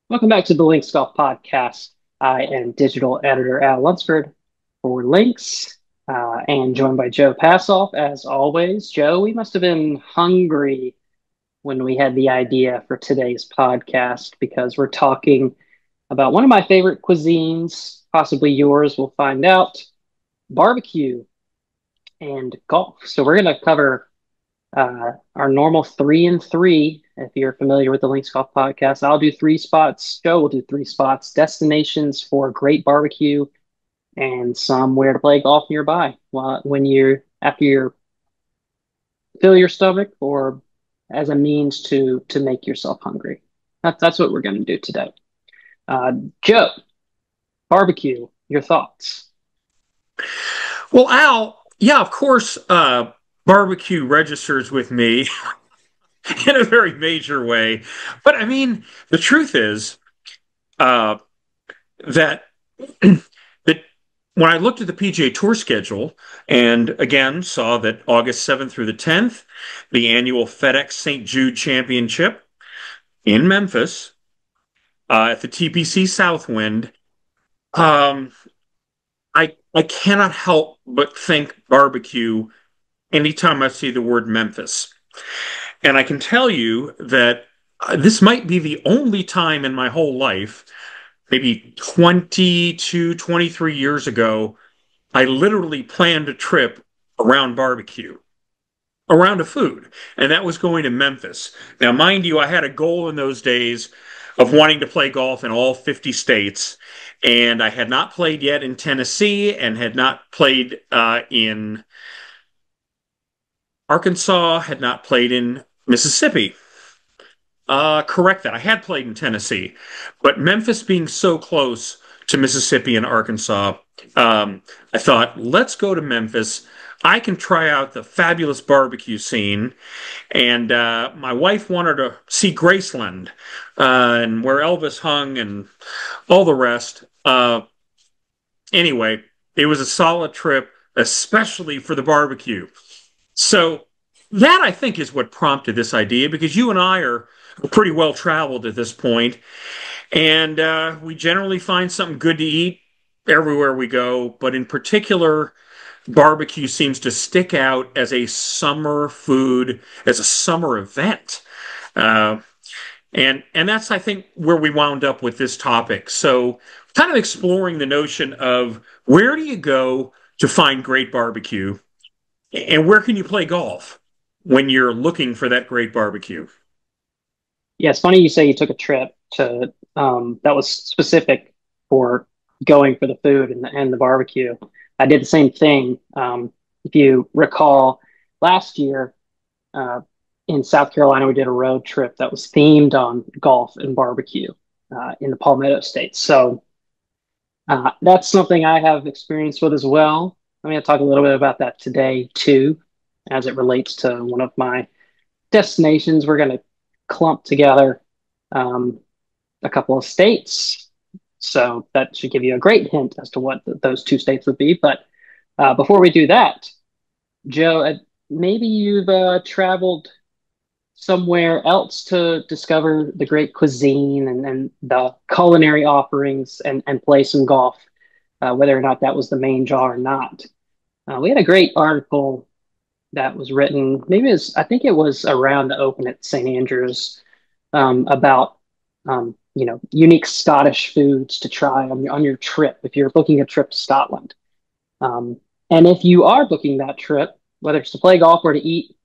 Welcome back to the Links Golf Podcast. I am digital editor Al Lunsford for Links, and joined by Joe Passoff as always. Joe, we must have been hungry when we had the idea for today's podcast because we're talking about one of my favorite cuisines, possibly yours. We'll find out: barbecue and golf. So we're going to cover our normal 3 and 3. If you're familiar with the Links Golf Podcast, I'll do 3 spots. Joe will do 3 spots. Destinations for great barbecue and somewhere to play golf nearby. When you're after you fill your stomach, or as a means to make yourself hungry. That's what we're going to do today. Uh, Joe, barbecue. Your thoughts? Well, Al, yeah, of course, barbecue registers with me in a very major way. But I mean, the truth is uh, that that when I looked at the PGA Tour schedule and again saw that August 7th through the 10th, the annual FedEx St. Jude Championship in Memphis at the TPC Southwind, um, I cannot help but think barbecue anytime I see the word Memphis. And I can tell you that this might be the only time in my whole life, maybe 22, 23 years ago, I literally planned a trip around barbecue, around a food, and that was going to Memphis. Now, mind you, I had a goal in those days of wanting to play golf in all 50 states, and I had not played yet in Tennessee and had not played in Arkansas, had not played in Mississippi. Correct that. I had played in Tennessee, but Memphis being so close to Mississippi and Arkansas, I thought, let's go to Memphis. I can try out the fabulous barbecue scene. And my wife wanted to see Graceland and where Elvis hung and all the rest. Anyway, it was a solid trip, especially for the barbecue. So that I think is what prompted this idea because you and I are pretty well traveled at this point, and we generally find something good to eat everywhere we go. But in particular, barbecue seems to stick out as a summer food, as a summer event. Uh, and that's I think where we wound up with this topic. So kind of exploring the notion of where do you go to find great barbecue and where can you play golf when you're looking for that great barbecue? Yeah, it's funny you say you took a trip to that was specific for going for the food and the barbecue. I did the same thing. If you recall, last year uh, in South Carolina, we did a road trip that was themed on golf and barbecue in the Palmetto State. So that's something I have experience with as well. I'm going to talk a little bit about that today too, as it relates to one of my destinations. We're going to clump together um, a couple of states. So that should give you a great hint as to what those 2 states would be. But before we do that, Joe, maybe you've traveled somewhere else to discover the great cuisine and the culinary offerings and play some golf, whether or not that was the main draw or not. We had a great article that was written, maybe it was, I think it was around the Open at St. Andrews, about unique Scottish foods to try on your trip if you're booking a trip to Scotland. Um, and if you are booking that trip, whether it's to play golf or to eat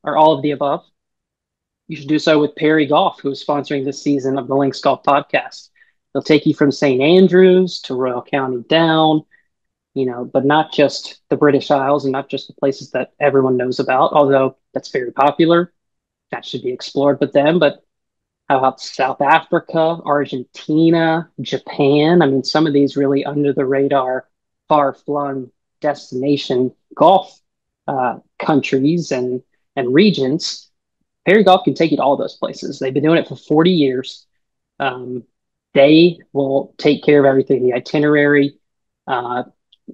or all of the above, you should do so with Perry Golf, who is sponsoring this season of the Links Golf Podcast. They'll take you from St. Andrews to Royal County down, but not just the British Isles and not just the places that everyone knows about, although that's very popular. That should be explored with them. But how about South Africa, Argentina, Japan? I mean, some of these really under the radar, far flung destination golf countries and regions. Perry Golf can take you to all those places. They've been doing it for 40 years. Um, they will take care of everything, the itinerary, uh,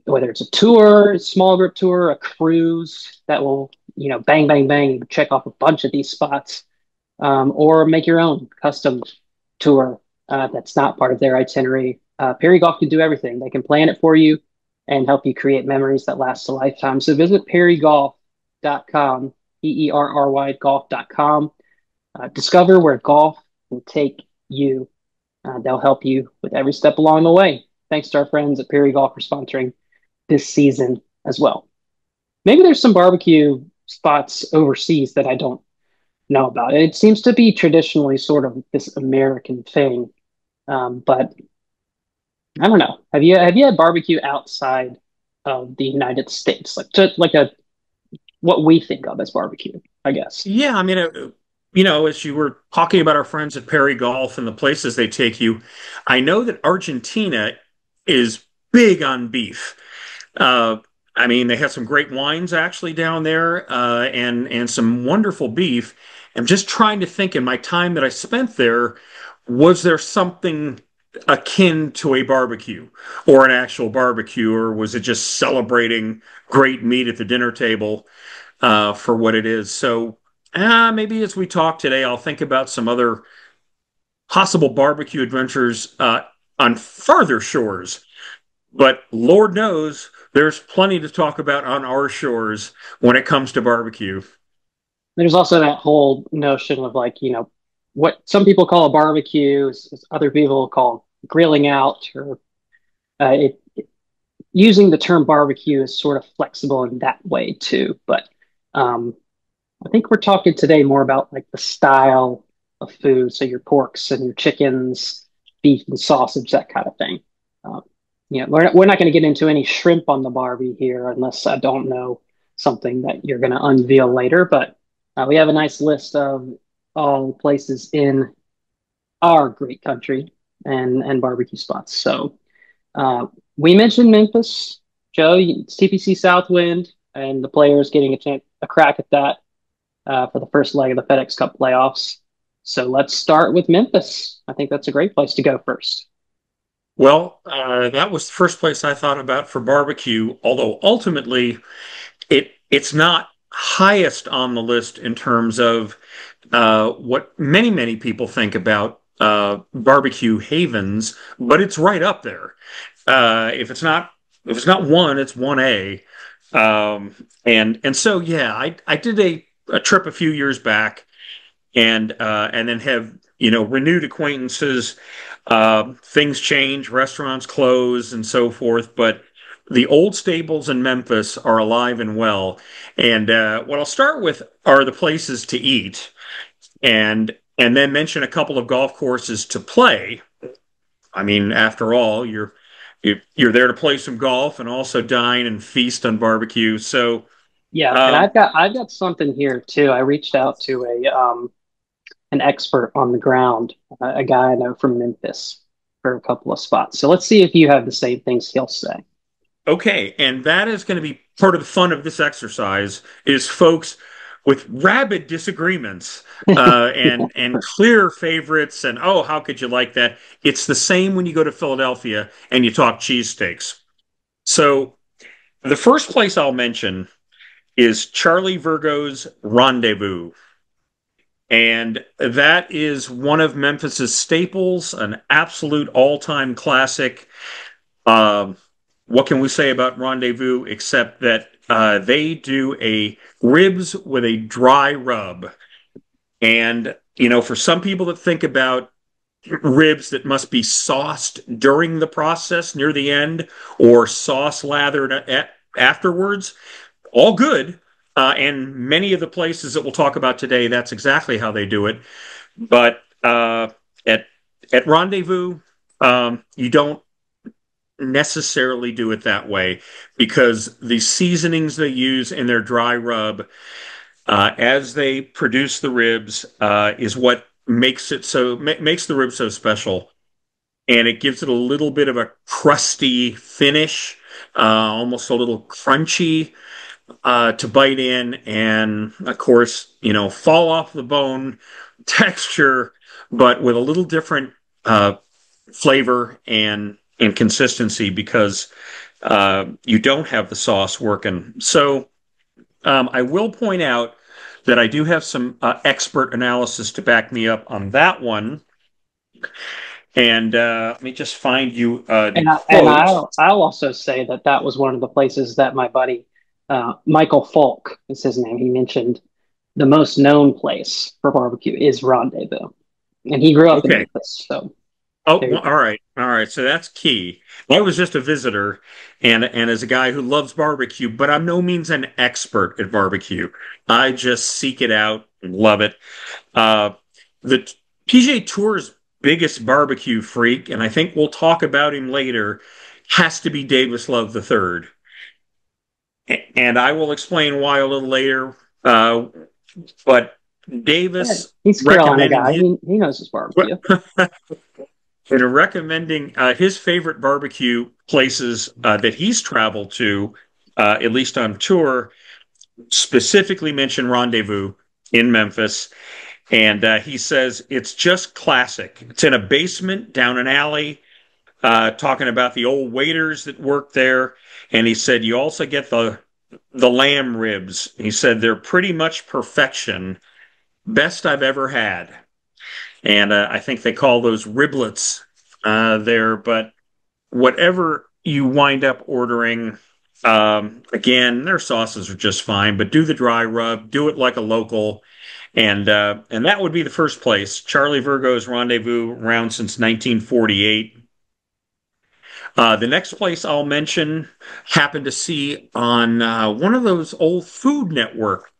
whether it's a tour, a small group tour, a cruise that will, bang, bang, bang, check off a bunch of these spots, or make your own custom tour that's not part of their itinerary. Perry Golf can do everything. They can plan it for you and help you create memories that last a lifetime. So visit perrygolf.com, Perry golf.com. Discover where golf will take you. They'll help you with every step along the way. Thanks to our friends at Perry Golf for sponsoring this season as well. Maybe there's some barbecue spots overseas that I don't know about. It seems to be traditionally sort of this American thing, but I don't know. Have you had barbecue outside of the United States, like to, like a what we think of as barbecue? I guess. Yeah, I mean, you know, as you were talking about our friends at Perry Golf and the places they take you, I know that Argentina is big on beef. Uh, I mean, they have some great wines actually down there, and some wonderful beef. I'm just trying to think in my time that I spent there, was there something akin to a barbecue or an actual barbecue, or was it just celebrating great meat at the dinner table for what it is? So maybe as we talk today, I'll think about some other possible barbecue adventures on farther shores. But Lord knows there's plenty to talk about on our shores when it comes to barbecue. There's also that whole notion of like, what some people call a barbecue, other people call grilling out, or using the term barbecue is sort of flexible in that way too. But um, I think we're talking today more about like the style of food, so your porks and your chickens, beef and sausage, that kind of thing. Um, we're not going to get into any shrimp on the Barbie here unless I don't know something that you're going to unveil later. But we have a nice list of all places in our great country and barbecue spots. So uh, we mentioned Memphis, Joe, TPC Southwind, and the players getting a crack at that for the first leg of the FedEx Cup playoffs. So let's start with Memphis. I think that's a great place to go first. Well, that was the first place I thought about for barbecue, although ultimately it's not highest on the list in terms of what many people think about barbecue havens, but it's right up there. If it's not one, it's 1A. And so yeah, I did a trip a few years back and then have renewed acquaintances. Things change, restaurants close, and so forth. But the old stables in Memphis are alive and well. And what I'll start with are the places to eat, and then mention a couple of golf courses to play. I mean, after all, you're there to play some golf and also dine and feast on barbecue. So, Yeah, and um, I've got something here too. I reached out to a an expert on the ground, a guy I know from Memphis for a couple of spots. So let's see if you have the same things he'll say. okay, and that is going to be part of the fun of this exercise is folks with rabid disagreements and clear favorites and oh, how could you like that? It's the same when you go to Philadelphia and you talk cheesesteaks. So the first place I'll mention is Charlie Virgo's Rendezvous. And that is one of Memphis's staples, an absolute all-time classic. Um, what can we say about Rendezvous except that they do a ribs with a dry rub? And, for some people that think about ribs that must be sauced during the process near the end or sauce lathered afterwards, all good. And many of the places that we'll talk about today, that's exactly how they do it. But at at Rendezvous, you don't necessarily do it that way because the seasonings they use in their dry rub as they produce the ribs is what makes the rib so special, and it gives it a little bit of a crusty finish, almost a little crunchy to bite in, and of course, fall off the bone texture, but with a little different flavor and consistency because you don't have the sauce working. So I will point out that I do have some expert analysis to back me up on that one. And let me just find you the And quote. I'll also say that that was one of the places that my buddy Michael Falk is his name. He mentioned the most known place for barbecue is Rendezvous, and he grew up in Okay. Memphis. So Oh, there you well, go. all right. All right. So that's key. I was just a visitor and as a guy who loves barbecue, but I'm no means an expert at barbecue. I just seek it out and love it. Uh, the PGA Tour's biggest barbecue freak, and I think we'll talk about him later, has to be Davis Love III. And I will explain why a little later. But Yeah, Davis he's a Carolina recommending guy. his He knows his barbecue. and recommending his favorite barbecue places that he's traveled to, at least on tour, specifically mention Rendezvous in Memphis. And he says it's just classic. It's in a basement down an alley, talking about the old waiters that worked there. And he said you also get the lamb ribs. He said they're pretty much perfection, best I've ever had. And I think they call those riblets there. But whatever you wind up ordering, again, their sauces are just fine. But do the dry rub, do it like a local, and that would be the first place. Charlie Virgo's Rendezvous, around since 1948. The next place I'll mention happened to see on one of those old Food Network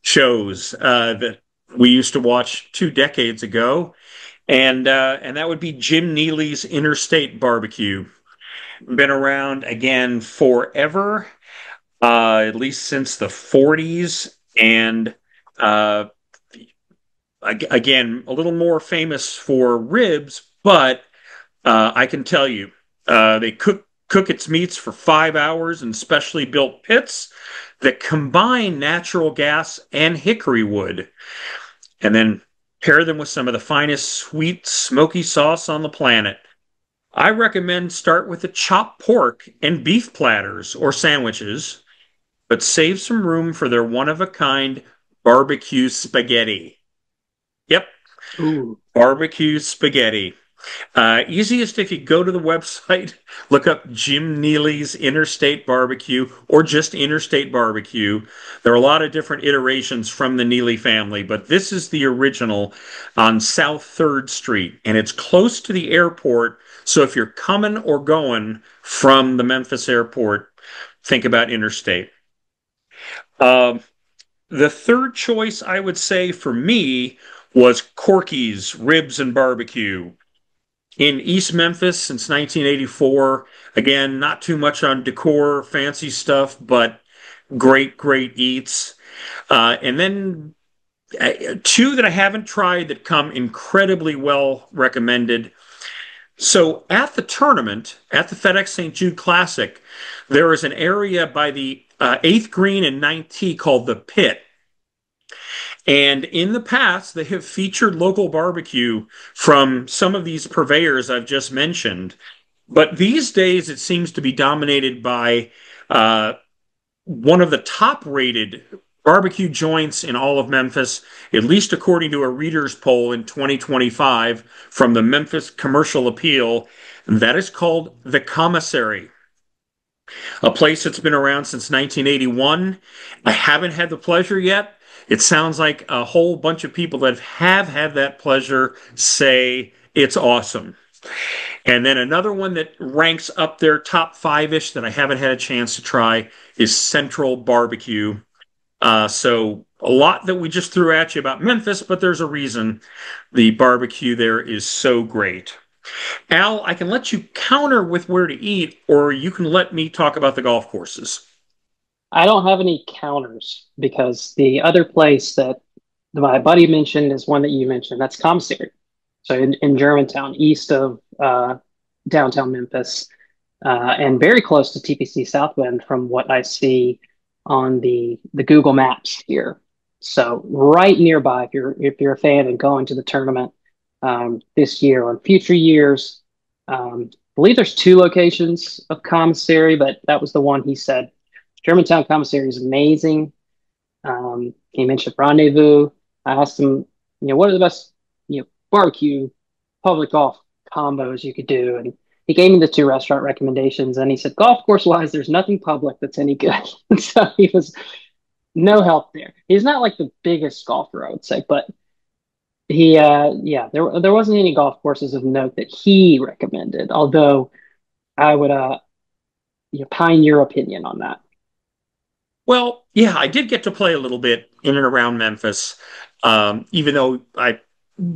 shows that we used to watch 2 decades ago, and that would be Jim Neely's Interstate Barbecue. Been around again forever, at least since the 40s, and uh, again a little more famous for ribs, but I can tell you, they cook its meats for 5 hours in specially built pits that combine natural gas and hickory wood, and then pair them with some of the finest sweet, smoky sauce on the planet. I recommend start with the chopped pork and beef platters or sandwiches, but save some room for their one-of-a-kind barbecue spaghetti. Yep, Ooh, barbecue spaghetti. Easiest if you go to the website, look up Jim Neely's Interstate Barbecue or just Interstate Barbecue. There are a lot of different iterations from the Neely family, but this is the original on South 3rd Street, and it's close to the airport. So if you're coming or going from the Memphis airport, think about Interstate. Um, the third choice I would say for me was Corky's Ribs and Barbecue in East Memphis since 1984. Again, not too much on decor, fancy stuff, but great, great eats. And then two that I haven't tried that come incredibly well recommended. So at the tournament, at the FedEx St. Jude Classic, there is an area by the 8th green and 9th tee called the Pit. And in the past, they have featured local barbecue from some of these purveyors I've just mentioned. But these days, it seems to be dominated by uh, one of the top rated barbecue joints in all of Memphis, at least according to a reader's poll in 2025 from the Memphis Commercial Appeal. That is called The Commissary, a place that's been around since 1981. I haven't had the pleasure yet. It sounds like a whole bunch of people that have had that pleasure say it's awesome. And then another one that ranks up there top five-ish that I haven't had a chance to try is Central Barbecue. So a lot that we just threw at you about Memphis, but there's a reason the barbecue there is so great. Al, I can let you counter with where to eat, or you can let me talk about the golf courses. I don't have any counters because the other place that my buddy mentioned is one that you mentioned. That's Commissary. So in Germantown, east of downtown Memphis, and very close to TPC South Bend from what I see on the Google Maps here. So right nearby, if you're a fan and going to the tournament this year or in future years, I believe there's two locations of Commissary, but that was the one he said. Germantown Commissary is amazing. He mentioned Rendezvous. I asked him, what are the best, barbecue public golf combos you could do. And he gave me the two restaurant recommendations, and he said, golf course wise, there's nothing public that's any good. So he was no help there. He's not like the biggest golfer, I would say, but yeah, there wasn't any golf courses of note that he recommended. Although I would pine your opinion on that. Well, yeah, I did get to play a little bit in and around Memphis. Even though I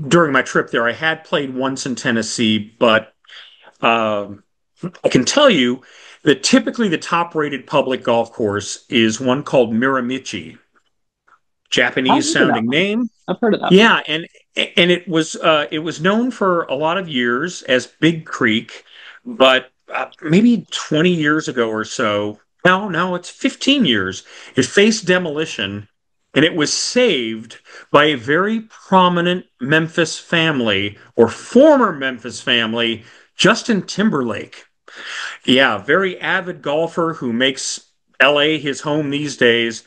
during my trip there I had played once in Tennessee, but um, I can tell you that typically the top-rated public golf course is one called Miramichi, I've Japanese heard of that sounding one. name. I've heard of that one. Yeah, and it was known for a lot of years as Big Creek, but maybe 20 years ago or so, no, it's 15 years. It faced demolition, and it was saved by a very prominent Memphis family or former Memphis family, Justin Timberlake. Yeah, very avid golfer who makes LA his home these days.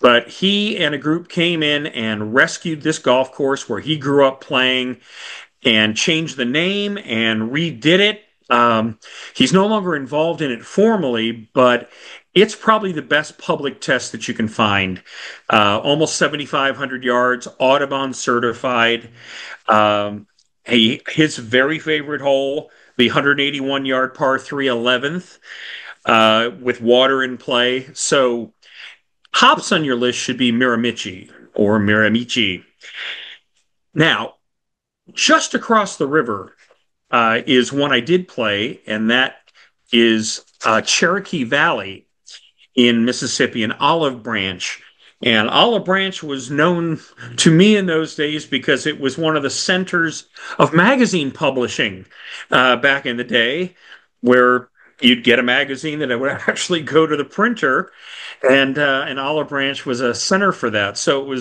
But he and a group came in and rescued this golf course where he grew up playing and changed the name and redid it. He's no longer involved in it formally, but it's probably the best public test that you can find. Almost 7,500 yards, Audubon certified. Um, his very favorite hole, the 181 yard par 3 11th, with water in play. So hops on your list should be Miramichi or Miramichi. Now, just across the river is one I did play, and that is Cherokee Valley in Mississippi, an Olive Branch. And Olive Branch was known to me in those days because it was one of the centers of magazine publishing back in the day, where you'd get a magazine that would actually go to the printer, and Olive Branch was a center for that. So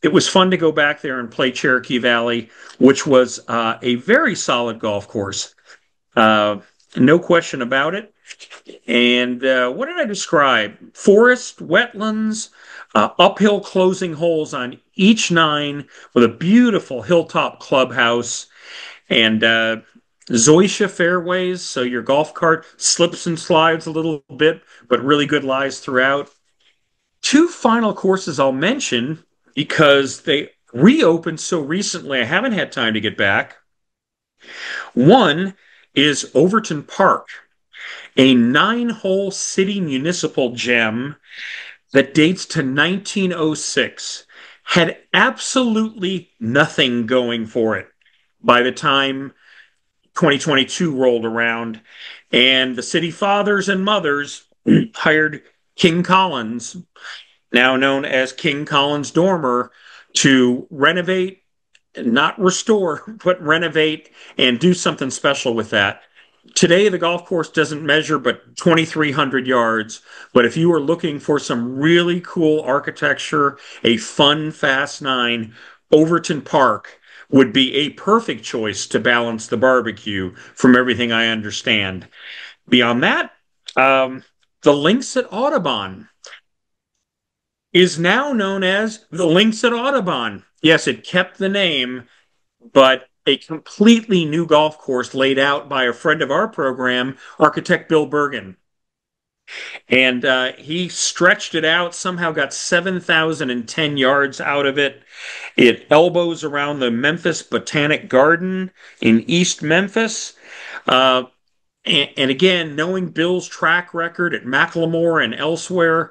it was fun to go back there and play Cherokee Valley, which was a very solid golf course. Uh, no question about it. And what did I describe? Forest, wetlands, uphill closing holes on each nine with a beautiful hilltop clubhouse and Zoysia fairways. So your golf cart slips and slides a little bit, but really good lies throughout. Two final courses I'll mention because they reopened so recently, I haven't had time to get back. One is Overton Park, a nine-hole city municipal gem that dates to 1906, had absolutely nothing going for it by the time 2022 rolled around. And the city fathers and mothers hired King Collins, now known as King Collins Dormer, to renovate, not restore, but renovate and do something special with that. Today, the golf course doesn't measure but 2,300 yards. But if you are looking for some really cool architecture, a fun, fast nine, Overton Park would be a perfect choice to balance the barbecue from everything I understand. Beyond that, the Links at Audubon is now known as the Links at Audubon. Yes, it kept the name, but a completely new golf course laid out by a friend of our program, architect Bill Bergen. And he stretched it out, somehow got 7,010 yards out of it. It elbows around the Memphis Botanic Garden in East Memphis. Uh, and again, knowing Bill's track record at Macklemore and elsewhere,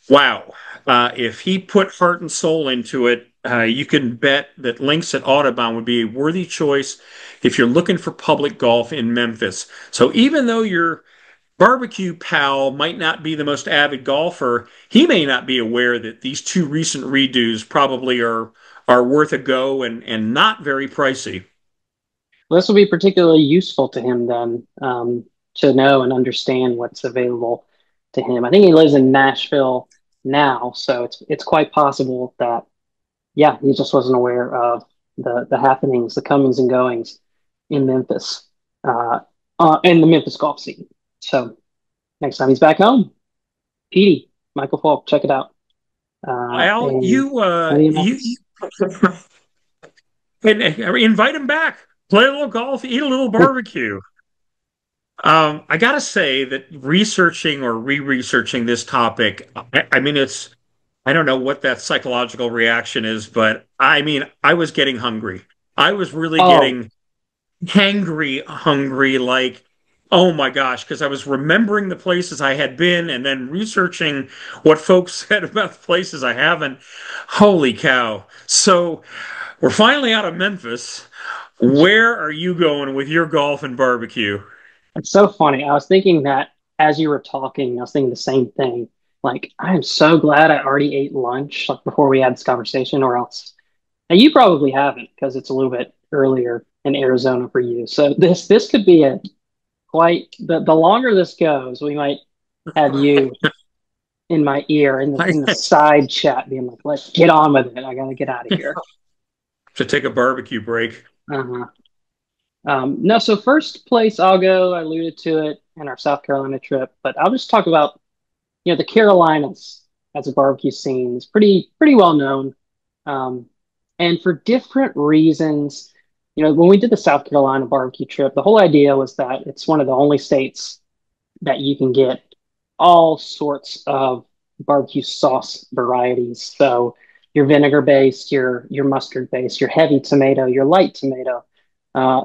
wow. If he put heart and soul into it, you can bet that Links at Audubon would be a worthy choice if you're looking for public golf in Memphis. So even though your barbecue pal might not be the most avid golfer, he may not be aware that these two recent redos probably are worth a go and not very pricey. Well, this will be particularly useful to him then, to know and understand what's available to him. I think he lives in Nashville now, so it's quite possible that yeah, he just wasn't aware of the happenings, the comings and goings in Memphis, in the Memphis golf scene. So next time he's back home, Petey, Michael Falk, check it out. Al, And plenty of you Memphis. and invite him back. play a little golf, eat a little barbecue. I gotta say that researching or re-researching this topic, I mean, I don't know what that psychological reaction is, but I mean, I was getting hungry. I was really Oh, getting hungry, like, oh my gosh, because I was remembering the places I had been and then researching what folks said about the places I haven't. Holy cow. So we're finally out of Memphis. Where are you going with your golf and barbecue? it's so funny. I was thinking that as you were talking, I was thinking the same thing. Like, I am so glad I already ate lunch like before we had this conversation, or else. And you probably haven't because it's a little bit earlier in Arizona for you. So this could be a quite the longer this goes, we might have you in my ear I in the side chat being like, let's get on with it. I gotta get out of here. should take a barbecue break. Uh-huh. No, so first place I'll go, I alluded to it in our South Carolina trip, but I'll just talk about, the Carolinas as a barbecue scene is pretty well known. Um, and for different reasons, when we did the South Carolina barbecue trip, the whole idea was that it's one of the only states that you can get all sorts of barbecue sauce varieties. So your vinegar based, your mustard based, your heavy tomato, your light tomato.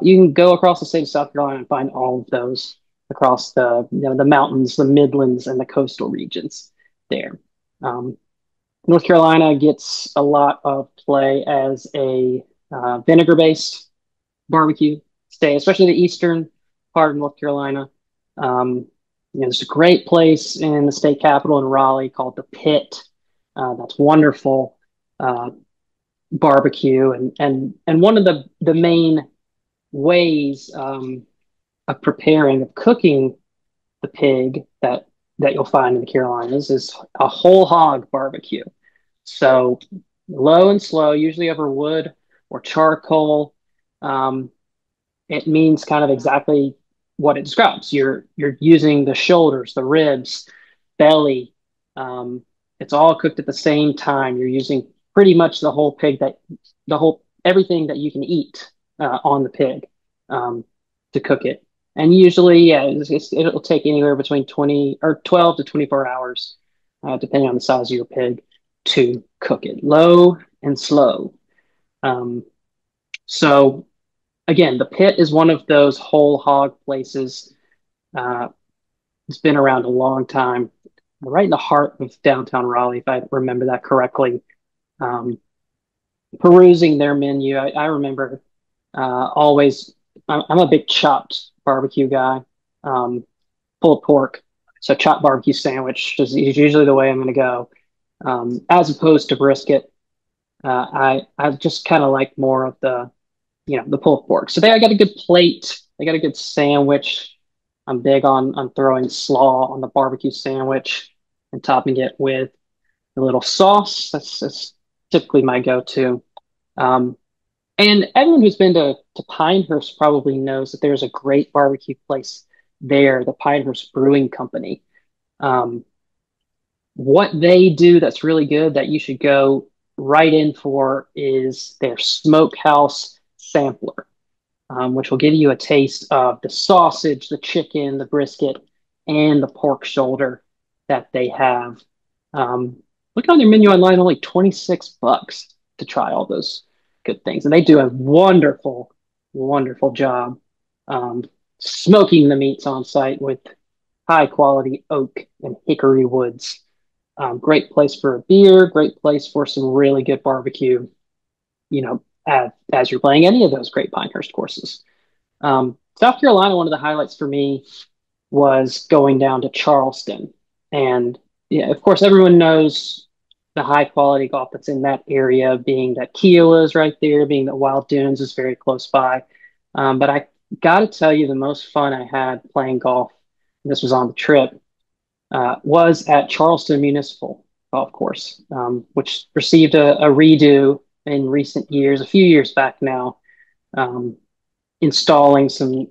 You can go across the state of South Carolina and find all of those across the mountains, the Midlands, and the coastal regions there. Um, North Carolina gets a lot of play as a vinegar based barbecue stay, especially the eastern part of North Carolina. Um, there's a great place in the state capital in Raleigh called the Pit. That's wonderful uh, barbecue, and one of the main ways of preparing of cooking the pig that you'll find in the Carolinas is a whole hog barbecue. So low and slow, usually over wood or charcoal. Um, it means kind of exactly what it describes. You're using the shoulders, the ribs, belly. Um, it's all cooked at the same time. You're using pretty much the whole pig that the whole everything that you can eat on the pig to cook it. And usually, yeah, it'll take anywhere between 20 or 12 to 24 hours, depending on the size of your pig, to cook it low and slow. Um, so again, the Pit is one of those whole hog places. Uh, it's been around a long time, right in the heart of downtown Raleigh, if I remember that correctly. Um, Perusing their menu, I remember always. I'm a big chopped barbecue guy, um, pulled pork, so chopped barbecue sandwich is usually the way I'm going to go, as opposed to brisket. I just kind of like more of the pulled pork. So I got a good plate. They got a good sandwich. I'm big on throwing slaw on the barbecue sandwich and topping it with a little sauce. That's typically my go-to. Um, and everyone who's been to Pinehurst probably knows that there's a great barbecue place there, the Pinehurst Brewing Company. Um, what they do that's really good that you should go right in for is their smokehouse sampler, which will give you a taste of the sausage, the chicken, the brisket, and the pork shoulder that they have. Look on their menu online, only 26 bucks to try all those good things. And they do a wonderful, wonderful job um, smoking the meats on site with high quality oak and hickory woods. Great place for a beer, great place for some really good barbecue, as you're playing any of those great Pinehurst courses. South Carolina, one of the highlights for me was going down to Charleston. And yeah, of course, everyone knows the high quality golf that's in that area, being that Kiowa is right there, being that Wild Dunes is very close by. But I got to tell you, the most fun I had playing golf, and this was on the trip, was at Charleston Municipal Golf Course, which received a redo in recent years, a few years back now. Um, Installing some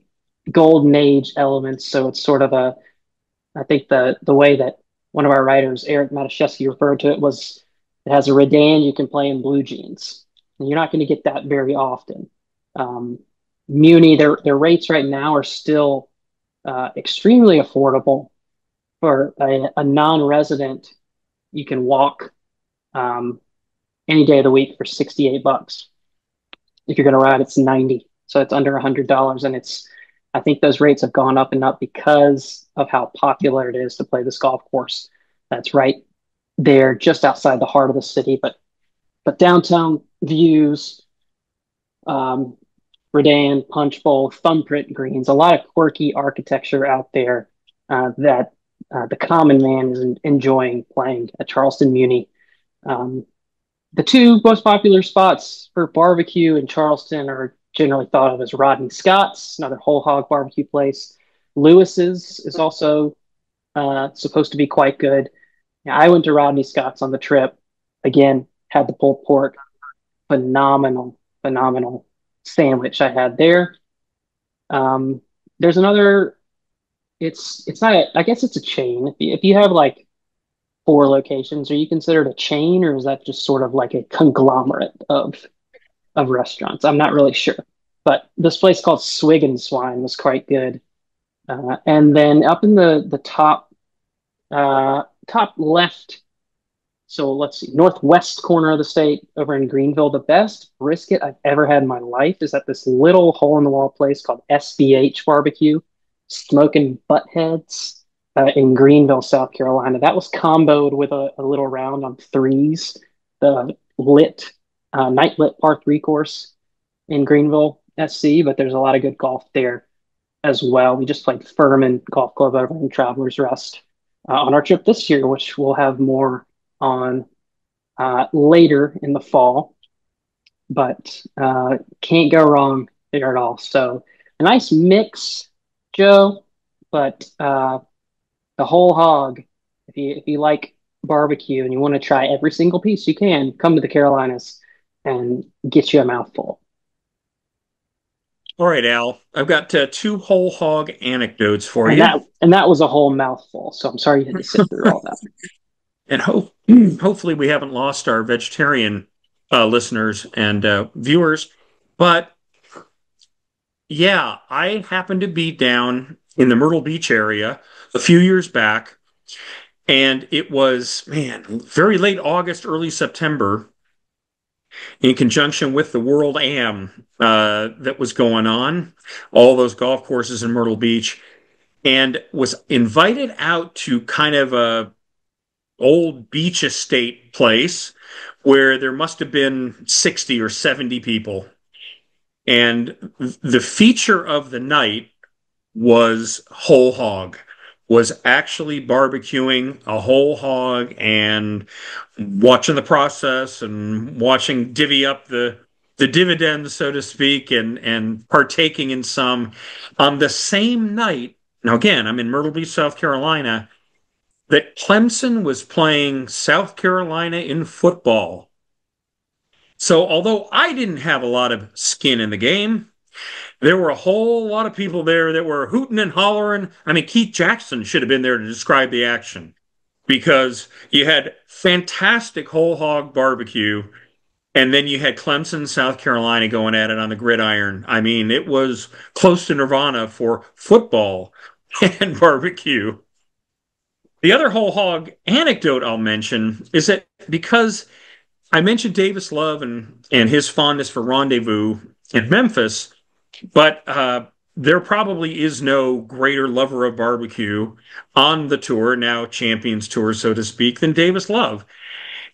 golden age elements. So it's sort of I think the way that one of our writers, Eric Matuszewski, referred to it was it has a Redan you can play in blue jeans. And you're not going to get that very often. Um, Muni, their rates right now are still extremely affordable for a non-resident. You can walk um, any day of the week for $68. If you're going to ride, it's 90. So it's under $100. And I think those rates have gone up and up because of how popular it is to play this golf course. That's right there, just outside the heart of the city, but downtown views, um, Redan, Punch Bowl, thumbprint greens, a lot of quirky architecture out there that the common man is enjoying playing at Charleston Muni. Um, the two most popular spots for barbecue in Charleston are generally thought of as Rodney Scott's, another whole hog barbecue place. Lewis's is also supposed to be quite good. Yeah, I went to Rodney Scott's on the trip. Again, had the pulled pork. Phenomenal, phenomenal sandwich I had there. Um, there's another. It's not. I guess it's a chain. If you have like four locations, are you considered a chain, or is that just sort of like a conglomerate of restaurants? I'm not really sure. But this place called Swig and Swine was quite good. And then up in the top left, so let's see, northwest corner of the state over in Greenville, the best brisket I've ever had in my life is at this little hole in the wall place called SBH Barbecue, Smoking Buttheads in Greenville, South Carolina. That was comboed with a little round on threes, the night lit par three course in Greenville, SC, but there's a lot of good golf there as well. We just played Furman Golf Club over in Travelers Rest on our trip this year, which we'll have more on later in the fall, but can't go wrong there at all. So a nice mix, Joe, but the whole hog. If you like barbecue and you want to try every single piece you can, come to the Carolinas and get you a mouthful. All right, Al, I've got two whole hog anecdotes for And you. that was a whole mouthful. So I'm sorry you had to sit through all that. And hopefully we haven't lost our vegetarian listeners and viewers. But yeah, I happened to be down in the Myrtle Beach area a few years back, and it was, man, very late August, early September, in conjunction with the World Am that was going on, all those golf courses in Myrtle Beach, and was invited out to kind of a old beach estate place where there must have been 60 or 70 people. And the feature of the night was whole hog, was actually barbecuing a whole hog and watching the process and watching divvy up the dividends, so to speak, and partaking in some on the same night. Now, again, I'm in Myrtle Beach, South Carolina, that Clemson was playing South Carolina in football. So, although I didn't have a lot of skin in the game, there were a whole lot of people there that were hooting and hollering. I mean, Keith Jackson should have been there to describe the action because you had fantastic whole hog barbecue, and then you had Clemson, South Carolina going at it on the gridiron. I mean, it was close to nirvana for football and barbecue. The other whole hog anecdote I'll mention is that because I mentioned Davis Love and his fondness for Rendezvous in Memphis, but there probably is no greater lover of barbecue on the tour, now Champions Tour, so to speak, than Davis Love.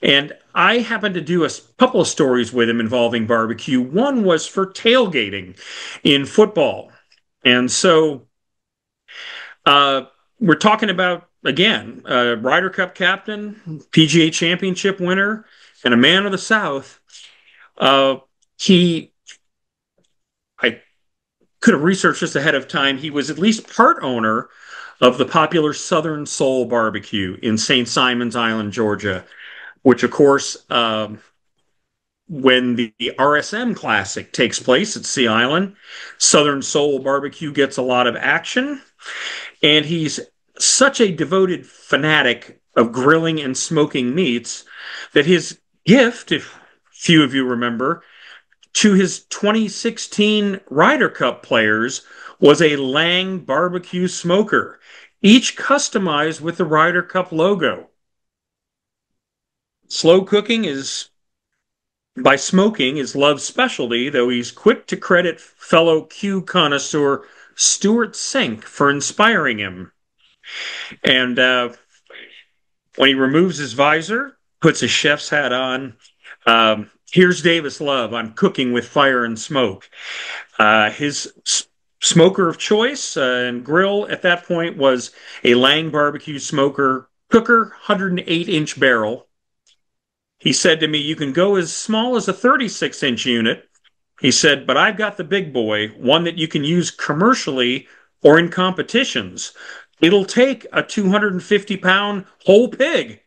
And I happened to do a couple of stories with him involving barbecue. One was for tailgating in football. And so we're talking about, again, a Ryder Cup captain, PGA Championship winner, and a man of the South. Uh, he, I could have researched this ahead of time. He was at least part owner of the popular Southern Soul Barbecue in St. Simons Island, Georgia, which, of course, when the RSM Classic takes place at Sea Island, Southern Soul Barbecue gets a lot of action. And he's such a devoted fanatic of grilling and smoking meats that his gift, if few of you remember, to his 2016 Ryder Cup players was a Lang barbecue smoker, each customized with the Ryder Cup logo. Slow cooking is by smoking is Love's specialty, though he's quick to credit fellow Q connoisseur Stuart Sink for inspiring him. And when he removes his visor, puts his chef's hat on, here's Davis Love on Cooking with Fire and Smoke. His smoker of choice and grill at that point was a Lang barbecue smoker cooker, 108-inch barrel. He said to me, "You can go as small as a 36-inch unit." He said, "But I've got the big boy, one that you can use commercially or in competitions. It'll take a 250-pound whole pig."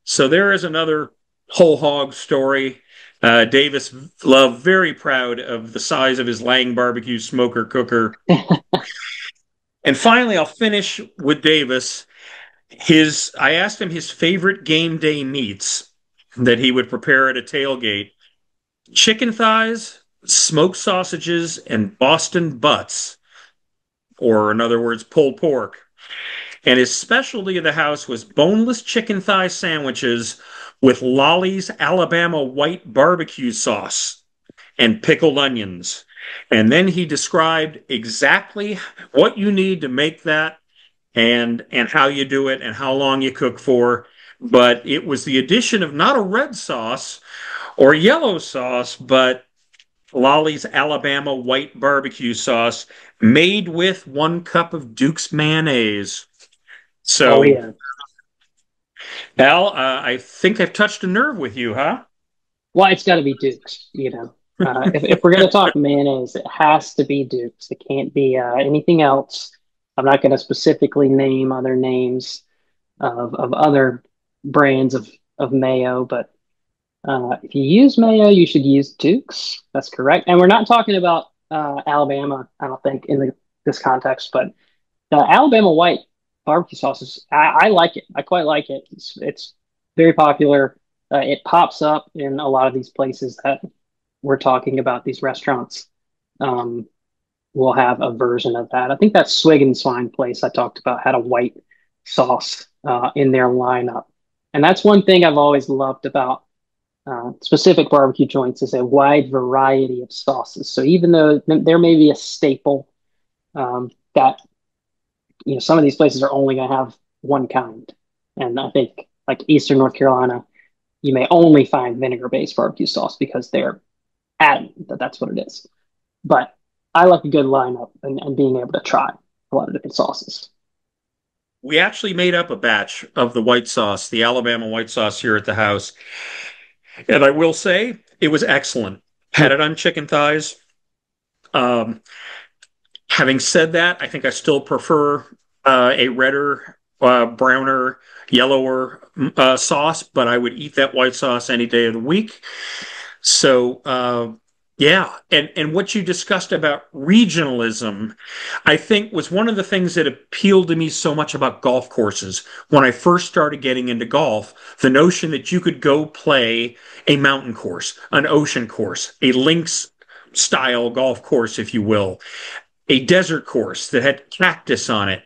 So there is another whole hog story. Davis Love very proud of the size of his Lang barbecue smoker cooker. And finally, I'll finish with Davis. I asked him his favorite game day meats that he would prepare at a tailgate: chicken thighs, smoked sausages, and Boston butts, or in other words, pulled pork. And his specialty of the house was boneless chicken thigh sandwiches with Lolly's Alabama white barbecue sauce and pickled onions. And then he described exactly what you need to make that and how you do it and how long you cook for. But it was the addition of not a red sauce or yellow sauce, but Lolly's Alabama white barbecue sauce made with 1 cup of Duke's mayonnaise. Oh So, yeah. Al, I think I've touched a nerve with you, huh? Well, it's got to be Duke's, you know. If we're going to talk mayonnaise, it has to be Duke's. It can't be anything else. I'm not going to specifically name other names of other brands of mayo, but if you use mayo, you should use Duke's. That's correct. And we're not talking about Alabama, I don't think, in this context, but the Alabama white barbecue sauce I like it. I quite like it. It's very popular. It pops up in a lot of these places that we're talking about. These restaurants um, will have a version of that. I think that Swig and Swine place I talked about had a white sauce in their lineup, and that's one thing I've always loved about specific barbecue joints is a wide variety of sauces. So even though there may be a staple that some of these places are only going to have one kind. And I think like Eastern North Carolina, you may only find vinegar-based barbecue sauce because they're adamant that that's what it is. But I like a good lineup and being able to try a lot of different sauces. We actually made up a batch of the white sauce, the Alabama white sauce here at the house. And I will say it was excellent. Had Mm. it on chicken thighs. Um, Having said that, I think I still prefer a redder, browner, yellower sauce, but I would eat that white sauce any day of the week. So, yeah, and what you discussed about regionalism, I think was one of the things that appealed to me so much about golf courses when I first started getting into golf. The notion that you could go play a mountain course, an ocean course, a links style golf course, if you will, a desert course that had cactus on it,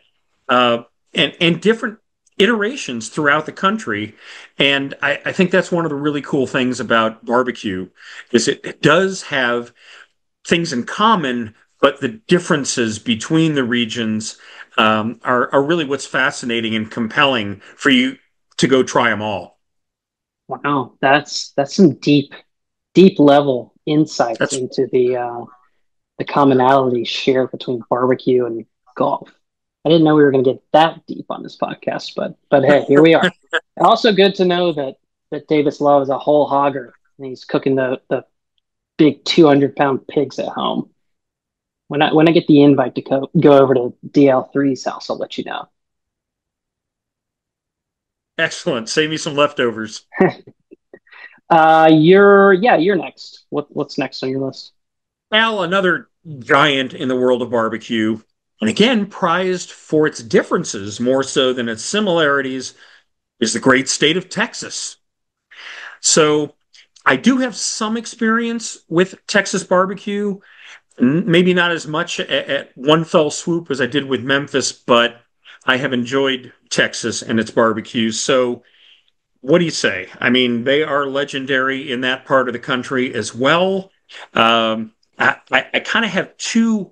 uh, and different iterations throughout the country. And I think that's one of the really cool things about barbecue is it does have things in common, but the differences between the regions are really what's fascinating and compelling for you to go try them all. Wow, that's some deep level insights That's into the commonalities shared between barbecue and golf. I didn't know we were going to get that deep on this podcast, but hey, here we are. Also, good to know that Davis Love is a whole hogger and he's cooking the big 200-pound pigs at home. When I get the invite to go over to DL3's house, I'll let you know. excellent. Save me some leftovers. You're next. What's next on your list? Al, another giant in the world of barbecue, and again prized for its differences more so than its similarities, is the great state of Texas. So I do have some experience with Texas barbecue. Maybe not as much at one fell swoop as I did with Memphis, but I have enjoyed Texas and its barbecues. So, what do you say? I mean, they are legendary in that part of the country as well. I kind of have two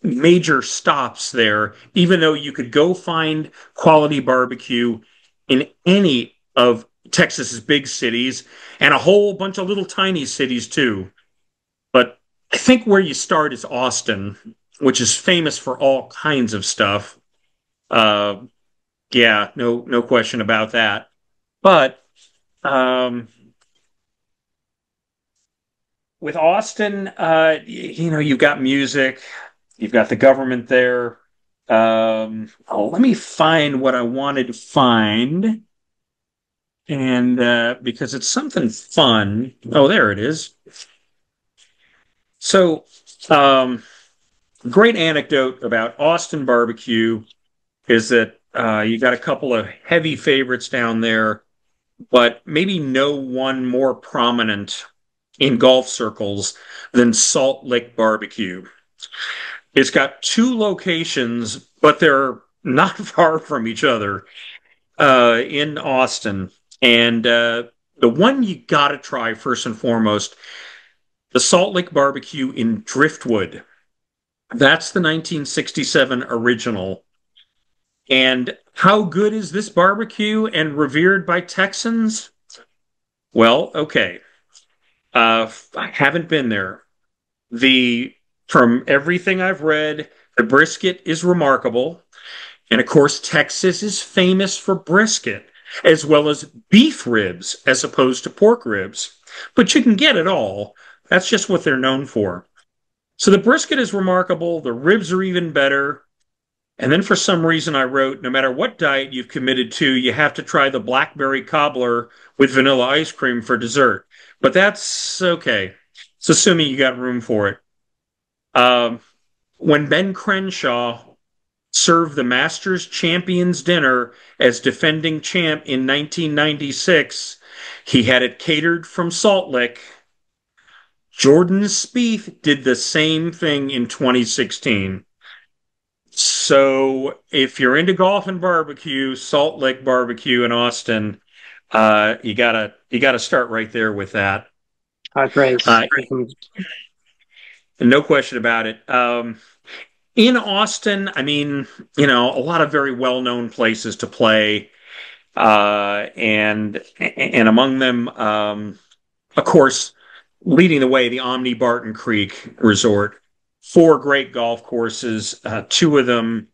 major stops there, even though you could go find quality barbecue in any of Texas's big cities and a whole bunch of little tiny cities too. But I think where you start is Austin, which is famous for all kinds of stuff. Uh, yeah, no question about that. But um, with Austin, you've got music, you've got the government there. Let me find what I wanted to find, and because it's something fun. Oh, there it is. So, um, great anecdote about Austin barbecue is that you got a couple of heavy favorites down there, but maybe no one more prominent in golf circles than Salt Lick Barbecue. It's got two locations, but they're not far from each other in Austin. And the one you got to try first and foremost, the Salt Lick Barbecue in Driftwood. That's the 1967 original. And how good is this barbecue and revered by Texans? Well, okay. I haven't been there. The From everything I've read, the brisket is remarkable. And of course, Texas is famous for brisket, as well as beef ribs, as opposed to pork ribs. But you can get it all. That's just what they're known for. So the brisket is remarkable. The ribs are even better. And then for some reason, I wrote, no matter what diet you've committed to, you have to try the blackberry cobbler with vanilla ice cream for dessert. But that's okay. It's assuming you got room for it. Um, when Ben Crenshaw served the Masters Champions dinner as defending champ in 1996, he had it catered from Salt Lick. Jordan Spieth did the same thing in 2016. So if you're into golf and barbecue, Salt Lick Barbecue in Austin, you gotta start right there with that. Grace. Uh, no question about it. In Austin, I mean, a lot of very well-known places to play, and among them, of course, leading the way, the Omni Barton Creek Resort. Four great golf courses, two of them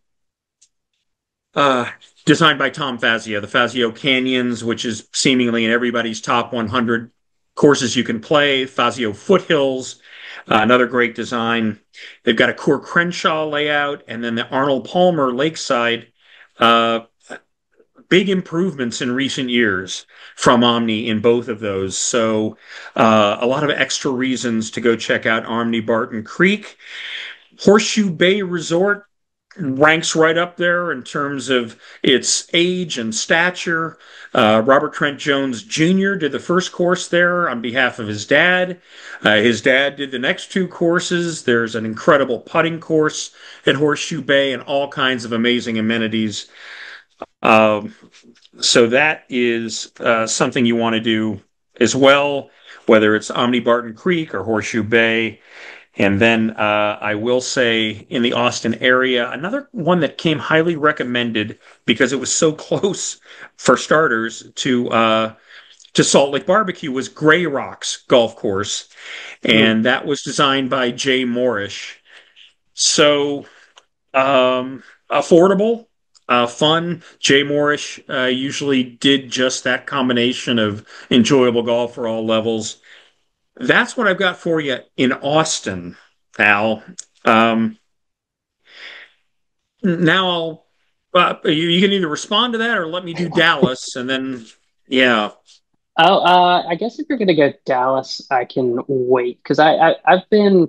uh, designed by Tom Fazio, the Fazio Canyons, which is seemingly in everybody's top 100 courses you can play. Fazio Foothills, another great design. They've got a Coeur Crenshaw layout, and then the Arnold Palmer Lakeside. Uh, Big improvements in recent years from Omni in both of those. So, a lot of extra reasons to go check out Omni Barton Creek. Horseshoe Bay Resort ranks right up there in terms of its age and stature. Robert Trent Jones Jr. did the first course there on behalf of his dad. His dad did the next two courses. There's an incredible putting course at Horseshoe Bay and all kinds of amazing amenities. Um, so that is something you want to do as well, whether it's Omni Barton Creek or Horseshoe Bay. And then I will say in the Austin area, another one that came highly recommended because it was so close for starters to Salt Lake Barbecue was Gray Rocks Golf Course, Mm. and that was designed by Jay Morrish. So affordable, fun. Jay Morrish usually did just that combination of enjoyable golf for all levels. That's what I've got for you in Austin, Al. Um, now you can either respond to that or let me do Dallas, and then yeah. Oh, I guess if you're gonna go Dallas, I can wait because I've been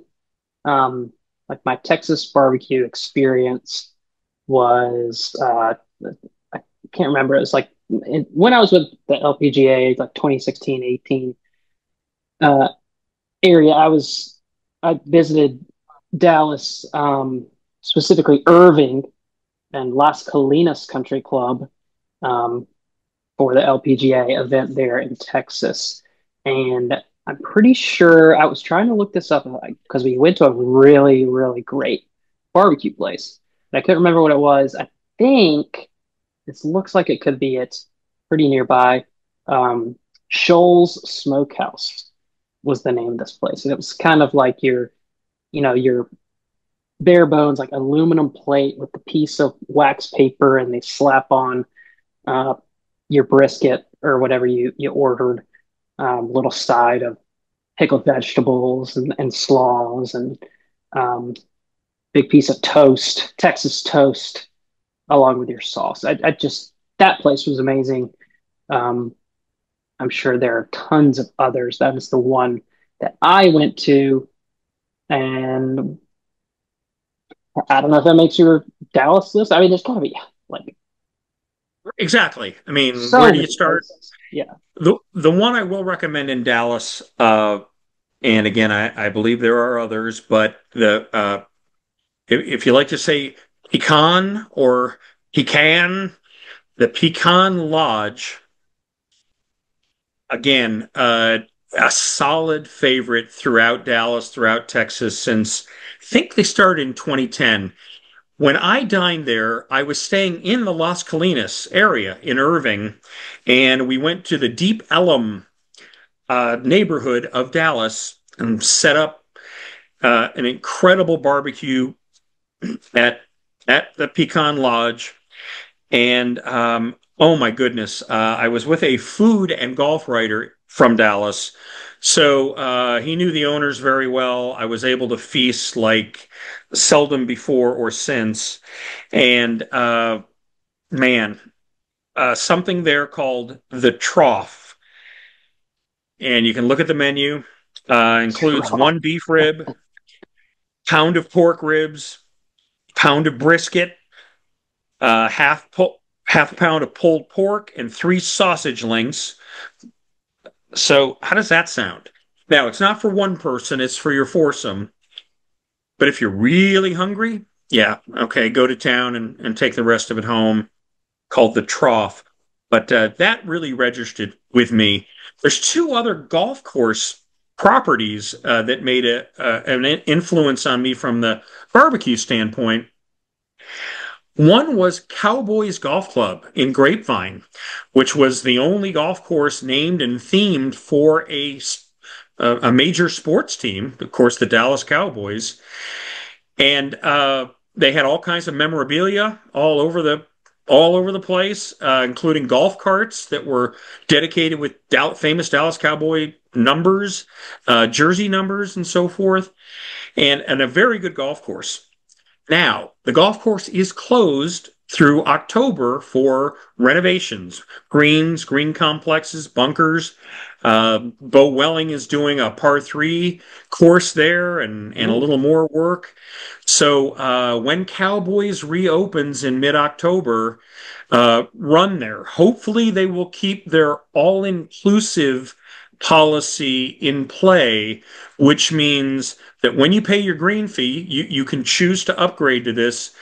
like my Texas barbecue experience was I can't remember. It was like when I was with the LPGA, like 2016, 18. uh, area. I visited Dallas, specifically Irving and Las Colinas Country Club, um, for the LPGA event there in Texas. And I'm pretty sure I was trying to look this up because we went to a really, really great barbecue place. And I couldn't remember what it was. I think this looks like it could be it's pretty nearby. Um, Shoals Smokehouse was the name of this place. And it was kind of like your bare bones, like aluminum plate with a piece of wax paper, and they slap on uh, your brisket or whatever you ordered, little side of pickled vegetables and slaws and um, big piece of toast, Texas toast, along with your sauce. I just that place was amazing. Um, I'm sure there are tons of others. That is the one that I went to, and I don't know if that makes your Dallas list. I mean, there's gotta be like Exactly. I mean, where so do you many start? places. Yeah. The one I will recommend in Dallas, and again, I believe there are others, but the if you like to say pecan or pecan, the Pecan Lodge, again, a solid favorite throughout Dallas, throughout Texas since I think they started in 2010. When I dined there, I was staying in the Las Colinas area in Irving, and we went to the Deep Ellum neighborhood of Dallas and set up an incredible barbecue at the Pecan Lodge. And oh my goodness, I was with a food and golf writer from Dallas. So he knew the owners very well. I was able to feast like seldom before or since. And man, something there called the Trough. And you can look at the menu. Includes one beef rib, pound of pork ribs, pound of brisket, half a pound of pulled pork, and three sausage links. So how does that sound? Now it's not for one person; it's for your foursome. But if you're really hungry, yeah, okay, go to town and take the rest of it home. Called the Trough. But that really registered with me. There's two other golf course properties that made an influence on me from the barbecue standpoint. One was Cowboys Golf Club in Grapevine, which was the only golf course named and themed for a major sports team, of course, the Dallas Cowboys. And they had all kinds of memorabilia all over the place, including golf carts that were dedicated with famous Dallas Cowboy numbers, jersey numbers, and so forth, and a very good golf course. Now, the golf course is closed through October for renovations, green complexes, bunkers. Bo Welling is doing a par three course there and a Ooh. little more work. So when Cowboys reopens in mid-October, run there. Hopefully, they will keep their all-inclusive policy in play, which means that when you pay your green fee, you can choose to upgrade to this.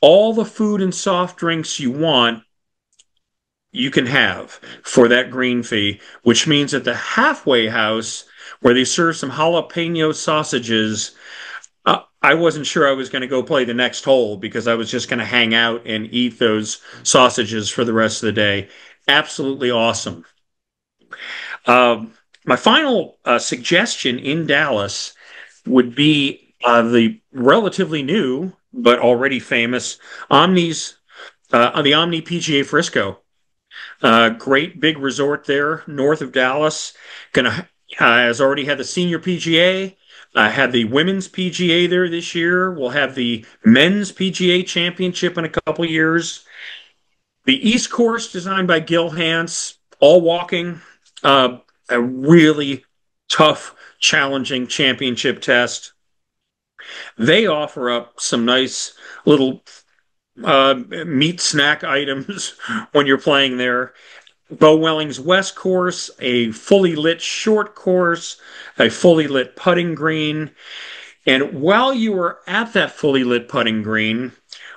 All the food and soft drinks you want, you can have for that green fee, which means at the halfway house where they serve some jalapeno sausages, I wasn't sure I was going to go play the next hole because I was just going to hang out and eat those sausages for the rest of the day. Absolutely awesome. My final suggestion in Dallas would be the relatively new but already famous the Omni PGA Frisco. Great big resort there north of Dallas. Gonna Has already had the senior PGA. Had the women's PGA there this year. We'll have the men's PGA championship in a couple years. The East Course, designed by Gil Hanse, all walking. A really tough, challenging championship test. They offer up some nice little meat snack items when you're playing there. Bo Welling's West course, a fully lit short course, a fully lit putting green. And while you were at that fully lit putting green,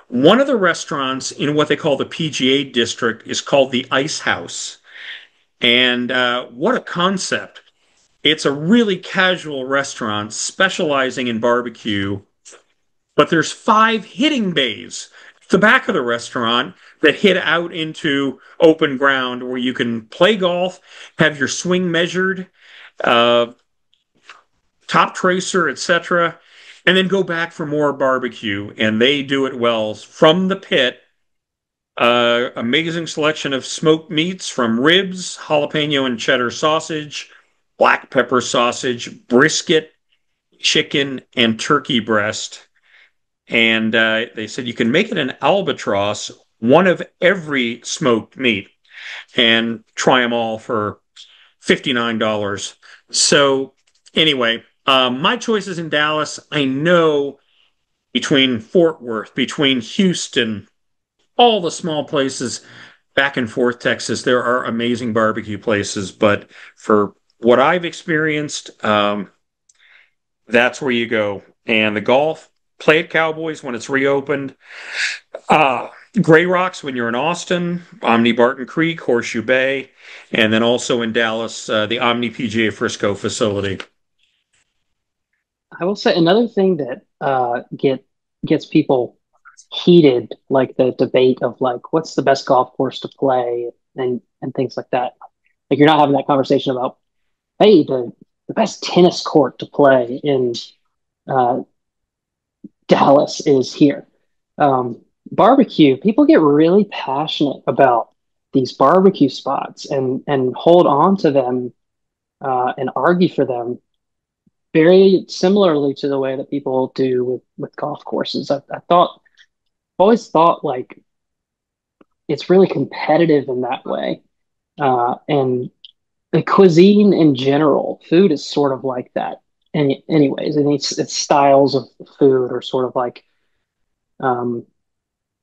one of the restaurants in what they call the PGA district is called the Ice House. And what a concept. It's a really casual restaurant specializing in barbecue, but there's five hitting bays at the back of the restaurant that hit out into open ground where you can play golf, have your swing measured, uh, top tracer, etc., and then go back for more barbecue. And they do it well from the pit. Amazing selection of smoked meats from ribs, jalapeno and cheddar sausage, black pepper sausage, brisket, chicken, and turkey breast. And they said you can make it an albatross, one of every smoked meat, and try them all for $59. So, anyway, my choices in Dallas, I know between Fort Worth, between Houston, all the small places back and forth Texas, there are amazing barbecue places. But for what I've experienced, that's where you go. And the golf, play at Cowboys when it's reopened. Uh, Gray Rocks when you're in Austin, Omni Barton Creek, Horseshoe Bay, and then also in Dallas, the Omni PGA Frisco facility. I will say another thing that gets people heated, like the debate of like what's the best golf course to play and things like that. Like you're not having that conversation about hey the best tennis court to play in uh, Dallas is here. Barbecue, people get really passionate about these barbecue spots and hold on to them and argue for them very similarly to the way that people do with golf courses. Always thought like it's really competitive in that way. And the cuisine in general, food is sort of like that. Anyways, and it's styles of food are sort of like um,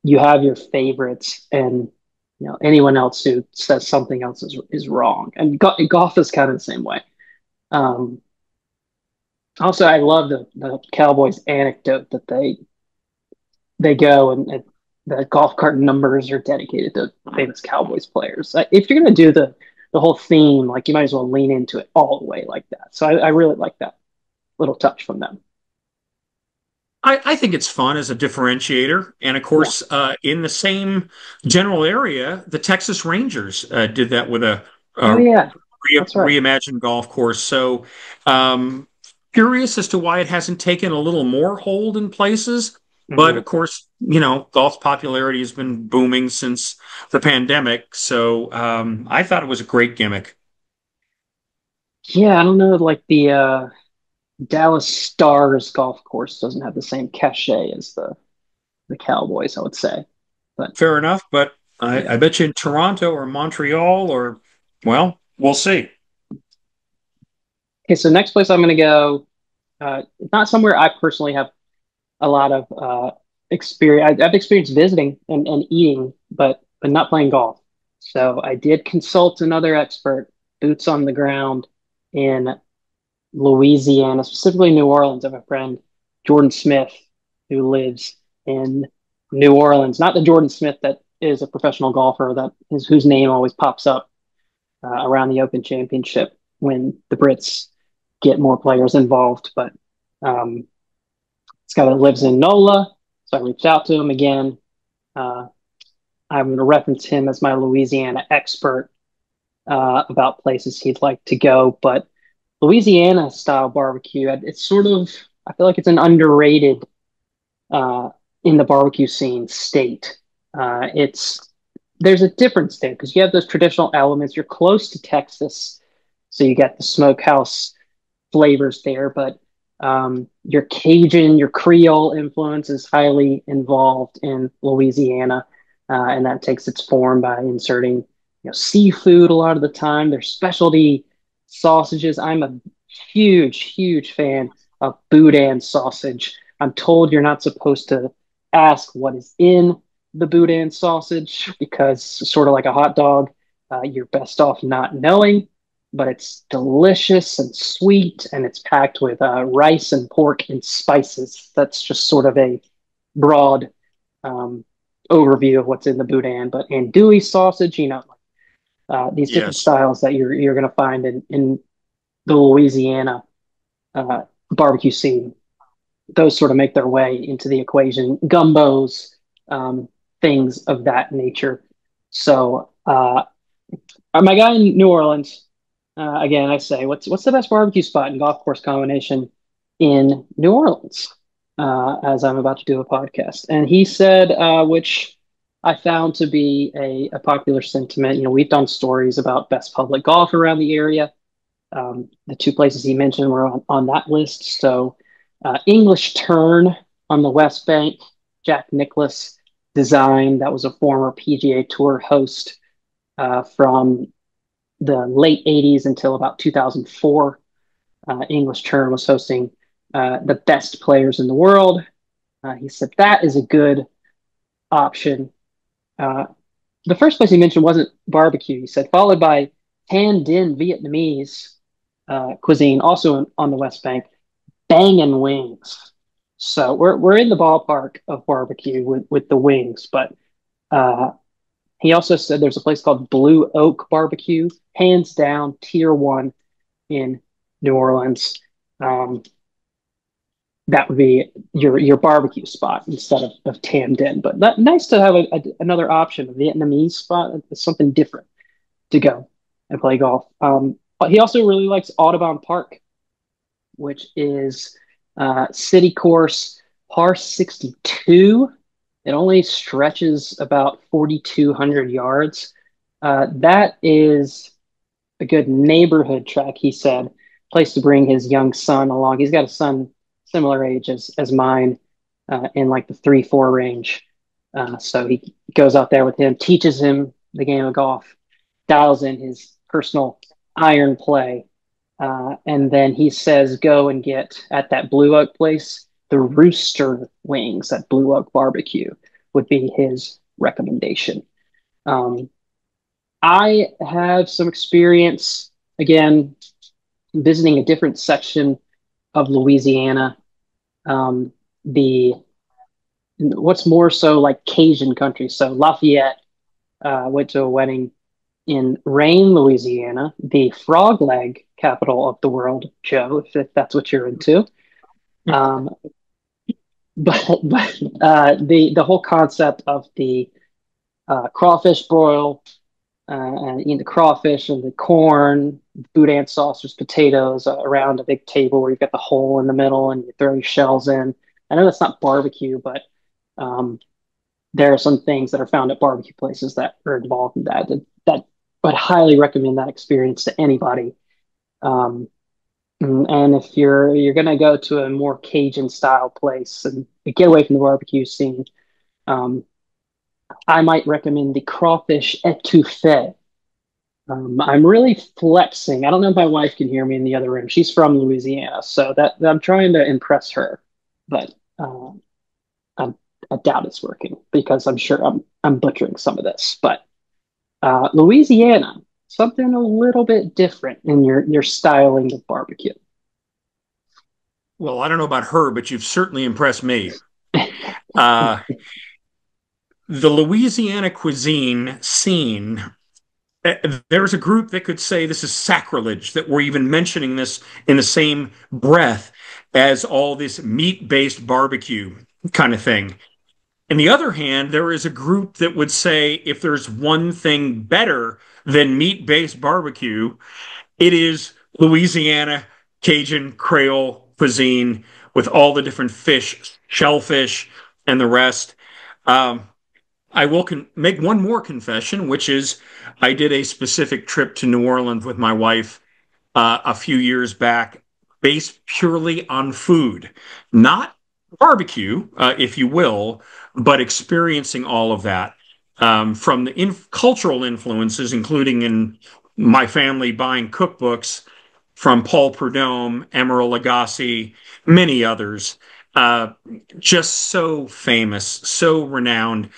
you have your favorites, and anyone else who says something else is wrong. And golf is kind of the same way. Um, Also, I love the Cowboys anecdote that they go and the golf cart numbers are dedicated to famous Cowboys players. If you're going to do the whole theme, like you might as well lean into it all the way like that. So I really like that little touch from them. I think it's fun as a differentiator. And of Yeah. course, in the same general area, the Texas Rangers did that with Oh a yeah, that's right. reimagined golf course. So, um, curious as to why it hasn't taken a little more hold in places. But Hmm. of course, golf's popularity has been booming since the pandemic. So, I thought it was a great gimmick. Yeah, I don't know. Like the Dallas Stars golf course doesn't have the same cachet as the Cowboys, I would say. But Fair enough. But I yeah. bet you in Toronto or Montreal well, we'll see. Okay, so next place I'm going to go, not somewhere I personally have a lot of experience. I've experienced visiting and eating, but not playing golf. So I did consult another expert, boots on the ground in Louisiana, specifically New Orleans. I have a friend, Jordan Smith, who lives in New Orleans. Not the Jordan Smith that is a professional golfer whose name always pops up around the Open Championship when the Brits get more players involved, but um, this guy that lives in NOLA. So I reached out to him again. Uh, I'm going to reference him as my Louisiana expert about places he'd like to go. But Louisiana style barbecue, it's sort of, I feel like it's an underrated uh, in the barbecue scene state. There's a difference there because you have those traditional elements. You're close to Texas, so you got the smokehouse flavors there, but your Cajun, your Creole influence is highly involved in Louisiana, and that takes its form by inserting, seafood a lot of the time. Their specialty sausages. I'm a huge, huge fan of boudin sausage. I'm told you're not supposed to ask what is in the boudin sausage because it's sort of like a hot dog. You're best off not knowing, but it's delicious and sweet, and it's packed with rice and pork and spices. That's just sort of a broad um, overview of what's in the boudin. But andouille sausage, these different Yes. styles that you're going to find in the Louisiana uh, barbecue scene, those sort of make their way into the equation. Gumbos, um, things of that nature. So, my guy in New Orleans, again, I say, what's the best barbecue spot and golf course combination in New Orleans? As I'm about to do a podcast, and he said, which I found to be a popular sentiment. We've done stories about best public golf around the area. The two places he mentioned were on that list. So, English Turn on the West Bank, Jack Nicklaus design. That was a former PGA Tour host from the late 80s until about 2004. English Turn was hosting the best players in the world. He said that is a good option. Uh, the first place he mentioned wasn't barbecue. He said followed by Tan Dinh Vietnamese cuisine, also on the West Bank, bangin' wings. So we're in the ballpark of barbecue with the wings, but uh, he also said there's a place called Blue Oak Barbecue, hands down tier one in New Orleans. Um, that would be your barbecue spot instead of Tam Dinh. But nice to have another option, a Vietnamese spot, something different to go and play golf. But he also really likes Audubon Park, which is city course par 62. It only stretches about 4,200 yards. That is a good neighborhood track, he said. Place to bring his young son along. He's got a son similar age as mine, in like the 3-4 range. So he goes out there with him, teaches him the game of golf, dials in his personal iron play. And then he says, go and get at that Blue Oak place, the Rooster Wings at Blue Oak Barbecue would be his recommendation. Um, I have some experience, again, visiting a different section of Louisiana. The what's more so like Cajun country. So Lafayette, went to a wedding in Rain, Louisiana, the frog leg capital of the world, Joe, if that's what you're into. Um, but the whole concept of the crawfish broil, and eating the crawfish and the corn, boudin sauce, there's potatoes around a big table where you've got the hole in the middle and you throw your shells in. I know that's not barbecue, but um, there are some things that are found at barbecue places that are involved in that would highly recommend that experience to anybody. Um, and if you're gonna go to a more Cajun style place and get away from the barbecue scene, um, I might recommend the crawfish etouffee. I'm really flexing. I don't know if my wife can hear me in the other room. She's from Louisiana, so that I'm trying to impress her, but I, I doubt it's working because I'm sure I'm butchering some of this. But Louisiana, something a little bit different in your styling of barbecue. Well, I don't know about her, but you've certainly impressed me. Uh, the Louisiana cuisine scene, there's a group that could say this is sacrilege, that we're even mentioning this in the same breath as all this meat-based barbecue kind of thing. On the other hand, there is a group that would say if there's one thing better than meat-based barbecue, it is Louisiana Cajun Creole cuisine with all the different fish, shellfish, and the rest. Um, I will make one more confession, which is I did a specific trip to New Orleans with my wife a few years back, based purely on food, not barbecue, if you will, but experiencing all of that from the cultural influences, including in my family buying cookbooks from Paul Prudhomme, Emeril Lagasse, many others. Uh, just so famous, so renowned.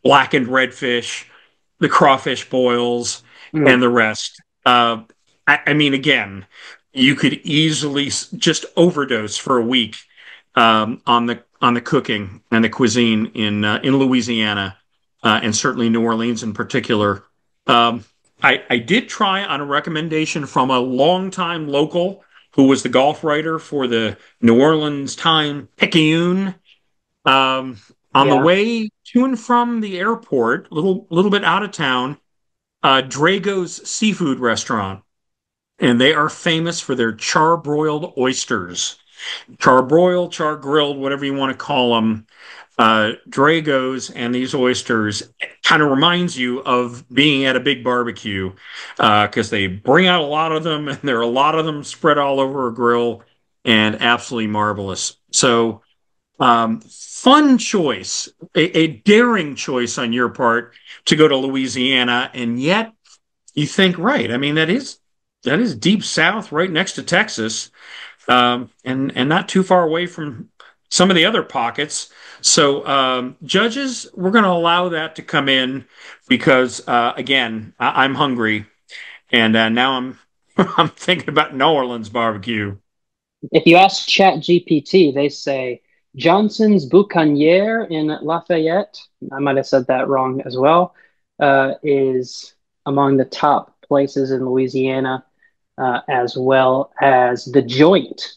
Blackened redfish, the crawfish boils, Mm, and the rest. I mean, again, you could easily just overdose for a week on the cooking and the cuisine in Louisiana, and certainly New Orleans in particular. Um, I did try on a recommendation from a longtime local who was the golf writer for the New Orleans Time-Picayune. Um, on the yeah, way to and from the airport, little bit out of town, Drago's Seafood Restaurant, and they are famous for their charbroiled oysters. Charbroiled, char grilled, whatever you want to call them. Drago's and these oysters kind of reminds you of being at a big barbecue because they bring out a lot of them, and there are a lot of them spread all over a grill, and absolutely marvelous. So, fun choice, a daring choice on your part to go to Louisiana, and yet you think, right. I mean, that is deep south, right next to Texas, and not too far away from some of the other pockets. So, judges, we're going to allow that to come in because, again, I'm hungry, and now I'm I'm thinking about New Orleans barbecue. if you ask ChatGPT, they say Johnson's Boucanier in Lafayette, I might have said that wrong as well, is among the top places in Louisiana, as well as the Joint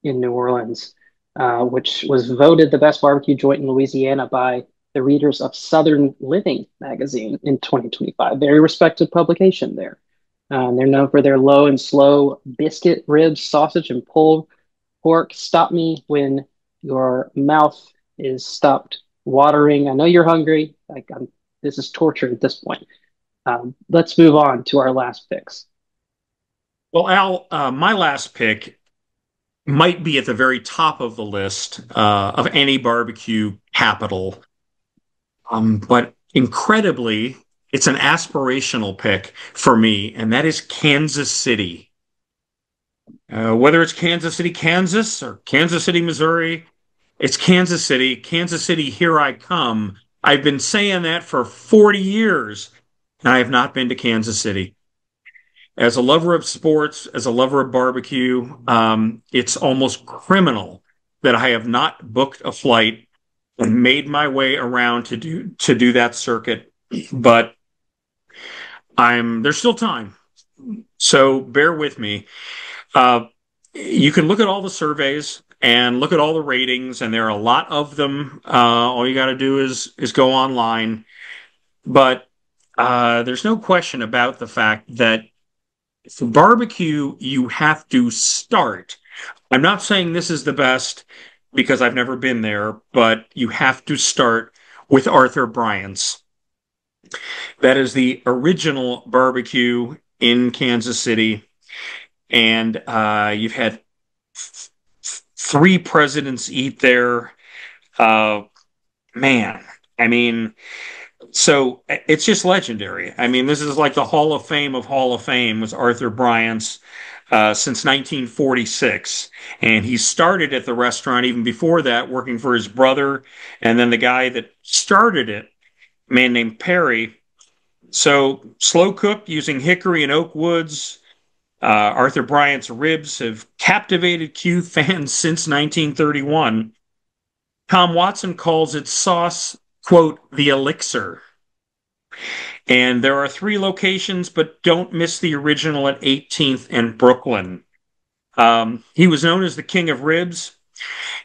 in New Orleans, which was voted the best barbecue joint in Louisiana by the readers of Southern Living magazine in 2025. Very respected publication there. They're known for their low and slow biscuit, ribs, sausage, and pulled pork. Stop me when your mouth is stopped watering. I know you're hungry. This is torture at this point. Let's move on to our last picks. Well, Al, my last pick might be at the very top of the list of any barbecue capital. But incredibly, it's an aspirational pick for me, and that is Kansas City. Whether it's Kansas City, Kansas, or Kansas City, Missouri, it's Kansas City. Kansas City, here I come. I've been saying that for 40 years, and I have not been to Kansas City. As a lover of sports, as a lover of barbecue, it's almost criminal that I have not booked a flight and made my way around to do that circuit. But there's still time, so bear with me. Uh, you can look at all the surveys and look at all the ratings, and there are a lot of them. All you got to do is go online, but there's no question about the fact that for barbecue, you have to start. I'm not saying this is the best because I've never been there, but you have to start with Arthur Bryant's. That is the original barbecue in Kansas City. And you've had three presidents eat there. Uh, man, I mean, so it's just legendary. I mean, this is like the Hall of Fame of Hall of Fame was Arthur Bryant's since 1946. And he started at the restaurant even before that, working for his brother. And then the guy that started it, a man named Perry. So slow cooked using hickory and oak woods. Arthur Bryant's ribs have captivated Q fans since 1931. Tom Watson calls its sauce, quote, the elixir. And there are three locations, but don't miss the original at 18th and Brooklyn. He was known as the King of Ribs.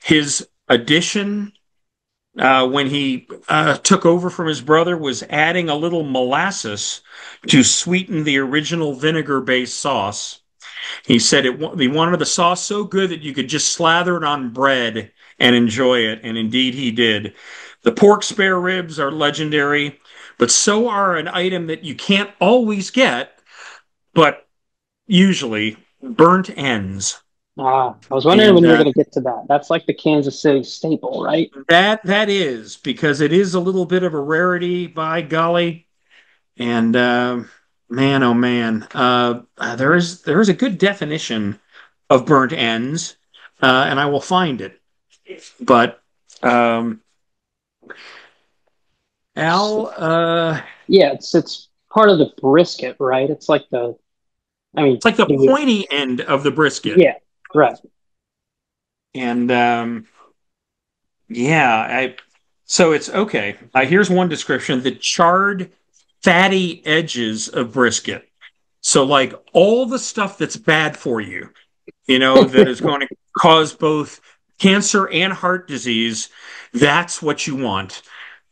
His addition when he took over from his brother was adding a little molasses to sweeten the original vinegar-based sauce. He said he wanted the sauce so good that you could just slather it on bread and enjoy it, and indeed he did. The pork spare ribs are legendary, but so are an item that you can't always get, but usually burnt ends. I was wondering when And you were going to get to that. That's like the Kansas City staple, right? that is because it is a little bit of a rarity, by golly. And man, oh man, there is a good definition of burnt ends, and I will find it. But Al, Yeah, it's part of the brisket, right? It's like I mean, It's like the the, pointy end of the brisket. yeah, right. And yeah, so it's okay. Here's one description: the charred, fatty edges of brisket. So like all the stuff that's bad for you, that is going to cause both cancer and heart disease, that's what you want.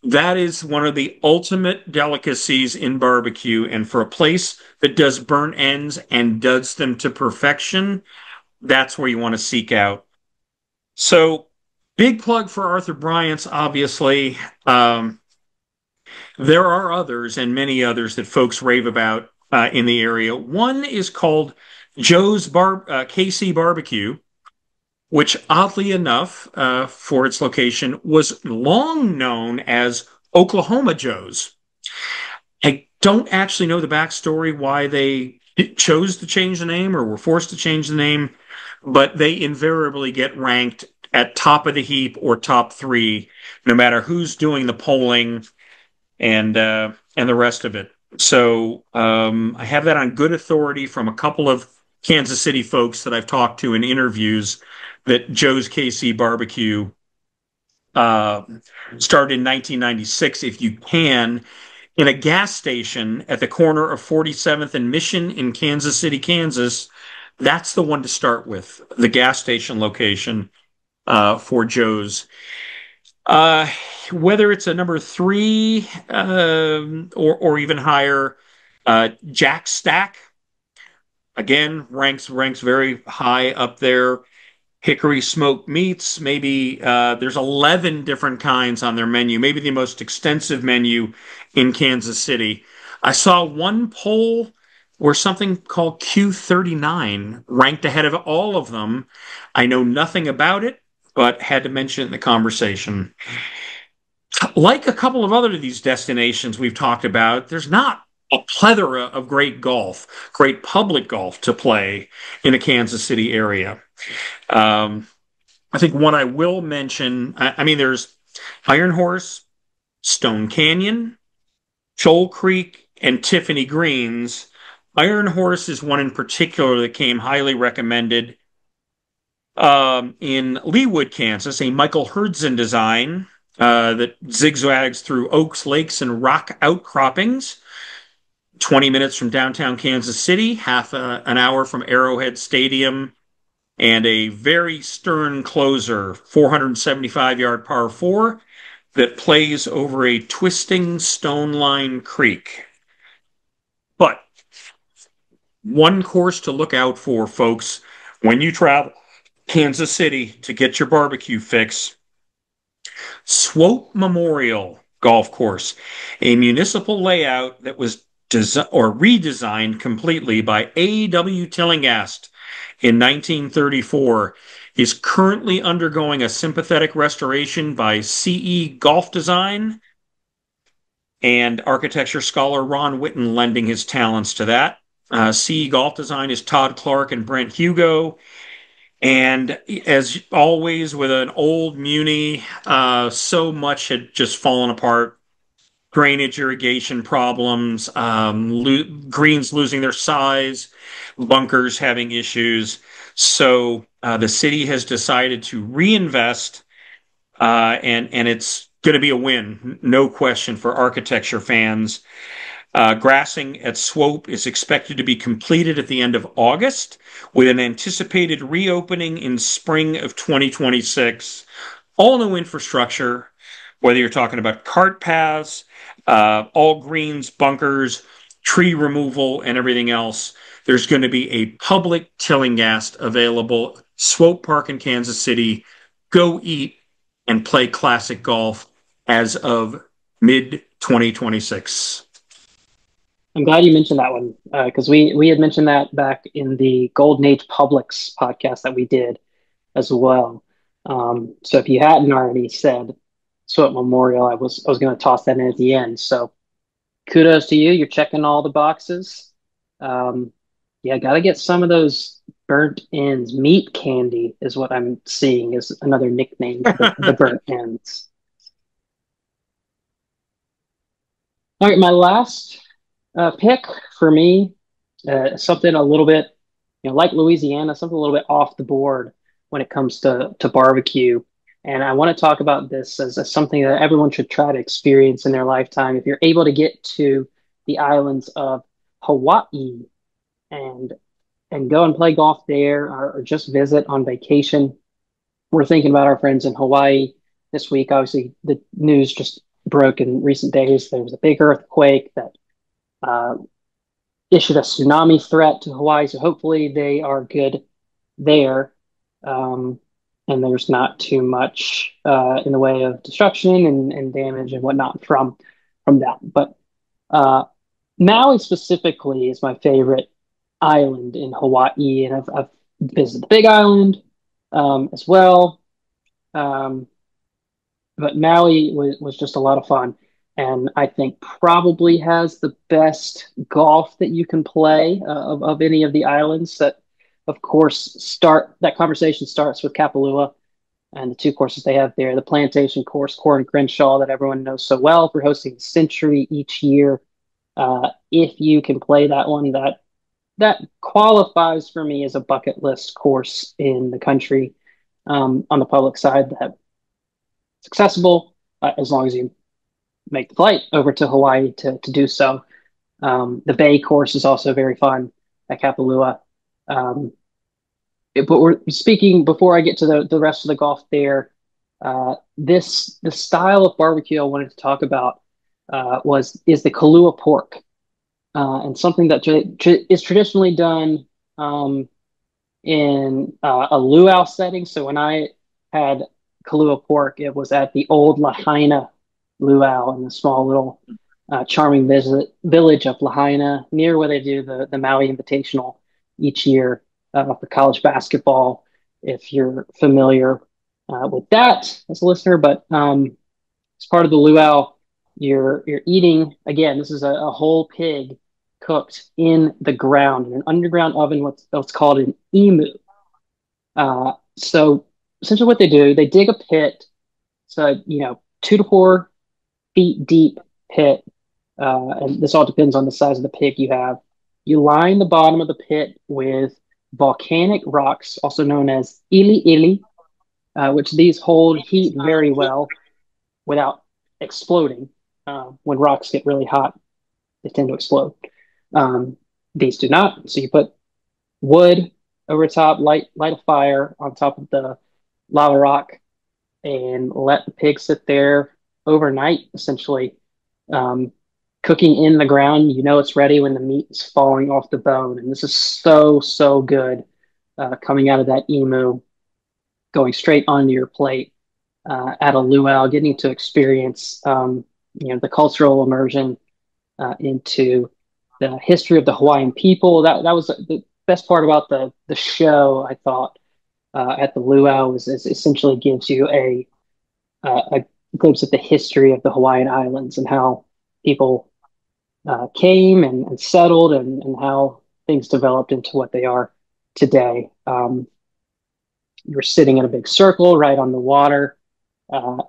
That is one of the ultimate delicacies in barbecue. And for a place that does burnt ends and does them to perfection, that's where you want to seek out. So, big plug for Arthur Bryant's, obviously. Um, there are others and many others that folks rave about in the area. One is called Joe's KC Barbecue, which oddly enough, for its location, was long known as Oklahoma Joe's. I don't actually know the backstory why they chose to change the name or were forced to change the name, but they invariably get ranked at top of the heap or top three, no matter who's doing the polling and the rest of it. So I have that on good authority from a couple of Kansas City folks that I've talked to in interviews that Joe's KC Barbecue uh, started in 1996. If you can, in a gas station at the corner of 47th and Mission in Kansas City, Kansas, that's the one to start with, the gas station location for Joe's. Uh, whether it's a number three or even higher, Jack Stack again ranks very high up there. Hickory smoked meats, maybe there's 11 different kinds on their menu, maybe the most extensive menu in Kansas City. I saw one poll where something called Q39 ranked ahead of all of them. I know nothing about it, but had to mention it in the conversation. Like a couple of other of these destinations we've talked about, there's not a plethora of great golf, great public golf to play in the Kansas City area. Um, I think one I will mention, I mean, there's Iron Horse, Stone Canyon, Shoal Creek, and Tiffany Greens. Iron Horse is one in particular that came highly recommended in Leawood, Kansas, a Michael Herdzon design that zigzags through oaks, lakes, and rock outcroppings. 20 minutes from downtown Kansas City, an hour from Arrowhead Stadium, and a very stern closer, 475-yard par four that plays over a twisting stone line creek. But one course to look out for, folks, when you travel Kansas City to get your barbecue fix, Swope Memorial Golf Course, a municipal layout that was redesigned completely by A.W. Tillinghast in 1934, is currently undergoing a sympathetic restoration by C.E. Golf Design and architecture scholar Ron Witten lending his talents to that. C.E. Golf Design is Todd Clark and Brent Hugo. And as always with an old Muni, so much had just fallen apart. Drainage, irrigation problems, greens losing their size, bunkers having issues. So the city has decided to reinvest, and it's going to be a win, no question, for architecture fans. Grassing at Swope is expected to be completed at the end of August, with an anticipated reopening in spring of 2026. All new infrastructure, whether you're talking about cart paths, all greens, bunkers, tree removal, and everything else. There's going to be a public Tillinghast available, Swope Park in Kansas City. Go eat and play classic golf as of mid 2026. I'm glad you mentioned that one because we had mentioned that back in the Golden Age Publix podcast that we did as well. So if you hadn't already said Sweat Memorial, I was going to toss that in at the end. So kudos to you. You're checking all the boxes. Um, yeah, got to get some of those burnt ends. Meat candy is what I'm seeing is another nickname for the burnt ends. All right, my last Pick for me, something a little bit, like Louisiana, something a little bit off the board when it comes to barbecue. And I want to talk about this as something that everyone should try to experience in their lifetime. If you're able to get to the islands of Hawaii and go and play golf there, or just visit on vacation, we're thinking about our friends in Hawaii this week. Obviously, the news just broke in recent days. There was a big earthquake that uh, issued a tsunami threat to Hawaii. So hopefully they are good there. Um, and there's not too much in the way of destruction and damage and whatnot from that. But uh, Maui specifically is my favorite island in Hawaii, and I've visited the Big Island as well. Um, but Maui was just a lot of fun. And I think probably has the best golf that you can play of any of the islands. That, of course, start that conversation starts with Kapalua and the two courses they have there. The Plantation course, Core and Crenshaw, that everyone knows so well for hosting the Century each year. If you can play that one, that qualifies for me as a bucket list course in the country on the public side. That it's accessible as long as you make the flight over to Hawaii to do so. The Bay course is also very fun at Kapalua. Um, but we're speaking before I get to the rest of the golf there. The style of barbecue I wanted to talk about was is the Kalua pork, and something that is traditionally done in a luau setting. So when I had Kahlua pork, it was at the old Lahaina luau in the small little charming village of Lahaina, near where they do the Maui Invitational each year for college basketball. If you're familiar with that as a listener, but as part of the luau, you're eating again. This is a whole pig cooked in the ground in an underground oven, what's called an emu. So essentially, what they do, they dig a pit, so 2 to 4 feet deep pit, and this all depends on the size of the pig you have. You line the bottom of the pit with volcanic rocks, also known as ili ili, which these hold heat very well without exploding. When rocks get really hot, they tend to explode. Um, these do not. So you put wood over top, light a fire on top of the lava rock, and let the pig sit there overnight, essentially, um, cooking in the ground. You know it's ready when the meat is falling off the bone, and this is so good coming out of that emu, going straight onto your plate at a luau, getting to experience the cultural immersion into the history of the Hawaiian people. That was the best part about the show. I thought at the luau is essentially gives you a glimpse at the history of the Hawaiian Islands and how people came and settled, and how things developed into what they are today. You're sitting in a big circle right on the water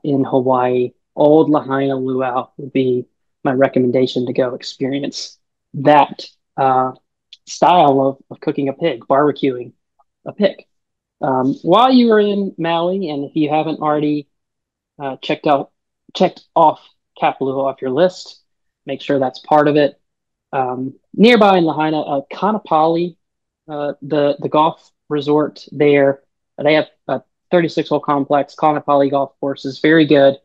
in Hawaii. Old Lahaina Luau would be my recommendation to go experience that style of cooking a pig, barbecuing a pig. While you are in Maui, and if you haven't already checked off Kapalua off your list, make sure that's part of it. Nearby in Lahaina, Kanapali, the golf resort there, they have a 36-hole complex. Kanapali golf course is very good.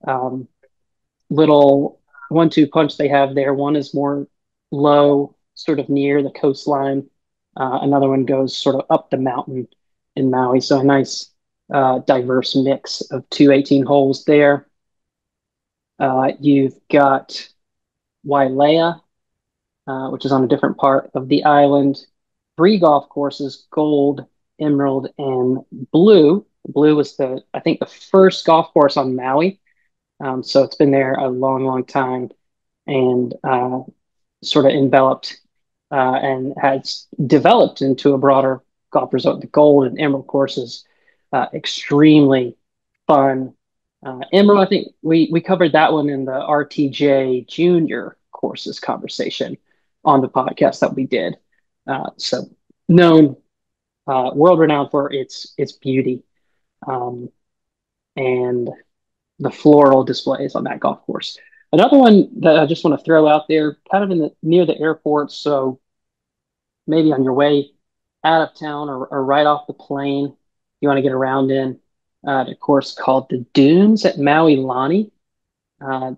Um, Little 1-2 punch they have there. One is more low, sort of near the coastline. Another one goes sort of up the mountain in Maui. So a nice, diverse mix of 2 holes there. You've got Wailea, which is on a different part of the island. 3 golf courses: Gold, Emerald, and Blue. Blue was I think, the first golf course on Maui. So it's been there a long time, and sort of enveloped and has developed into a broader golf resort. The Gold and Emerald courses, extremely fun. Emerald, I think we covered that one in the RTJ Junior courses conversation on the podcast that we did. So known, world renowned for its beauty, um, and the floral displays on that golf course. Another one that I just want to throw out there, kind of in the near the airport, so maybe on your way out of town or right off the plane, you want to get around in a course called the Dunes at Maui Lani. Uh,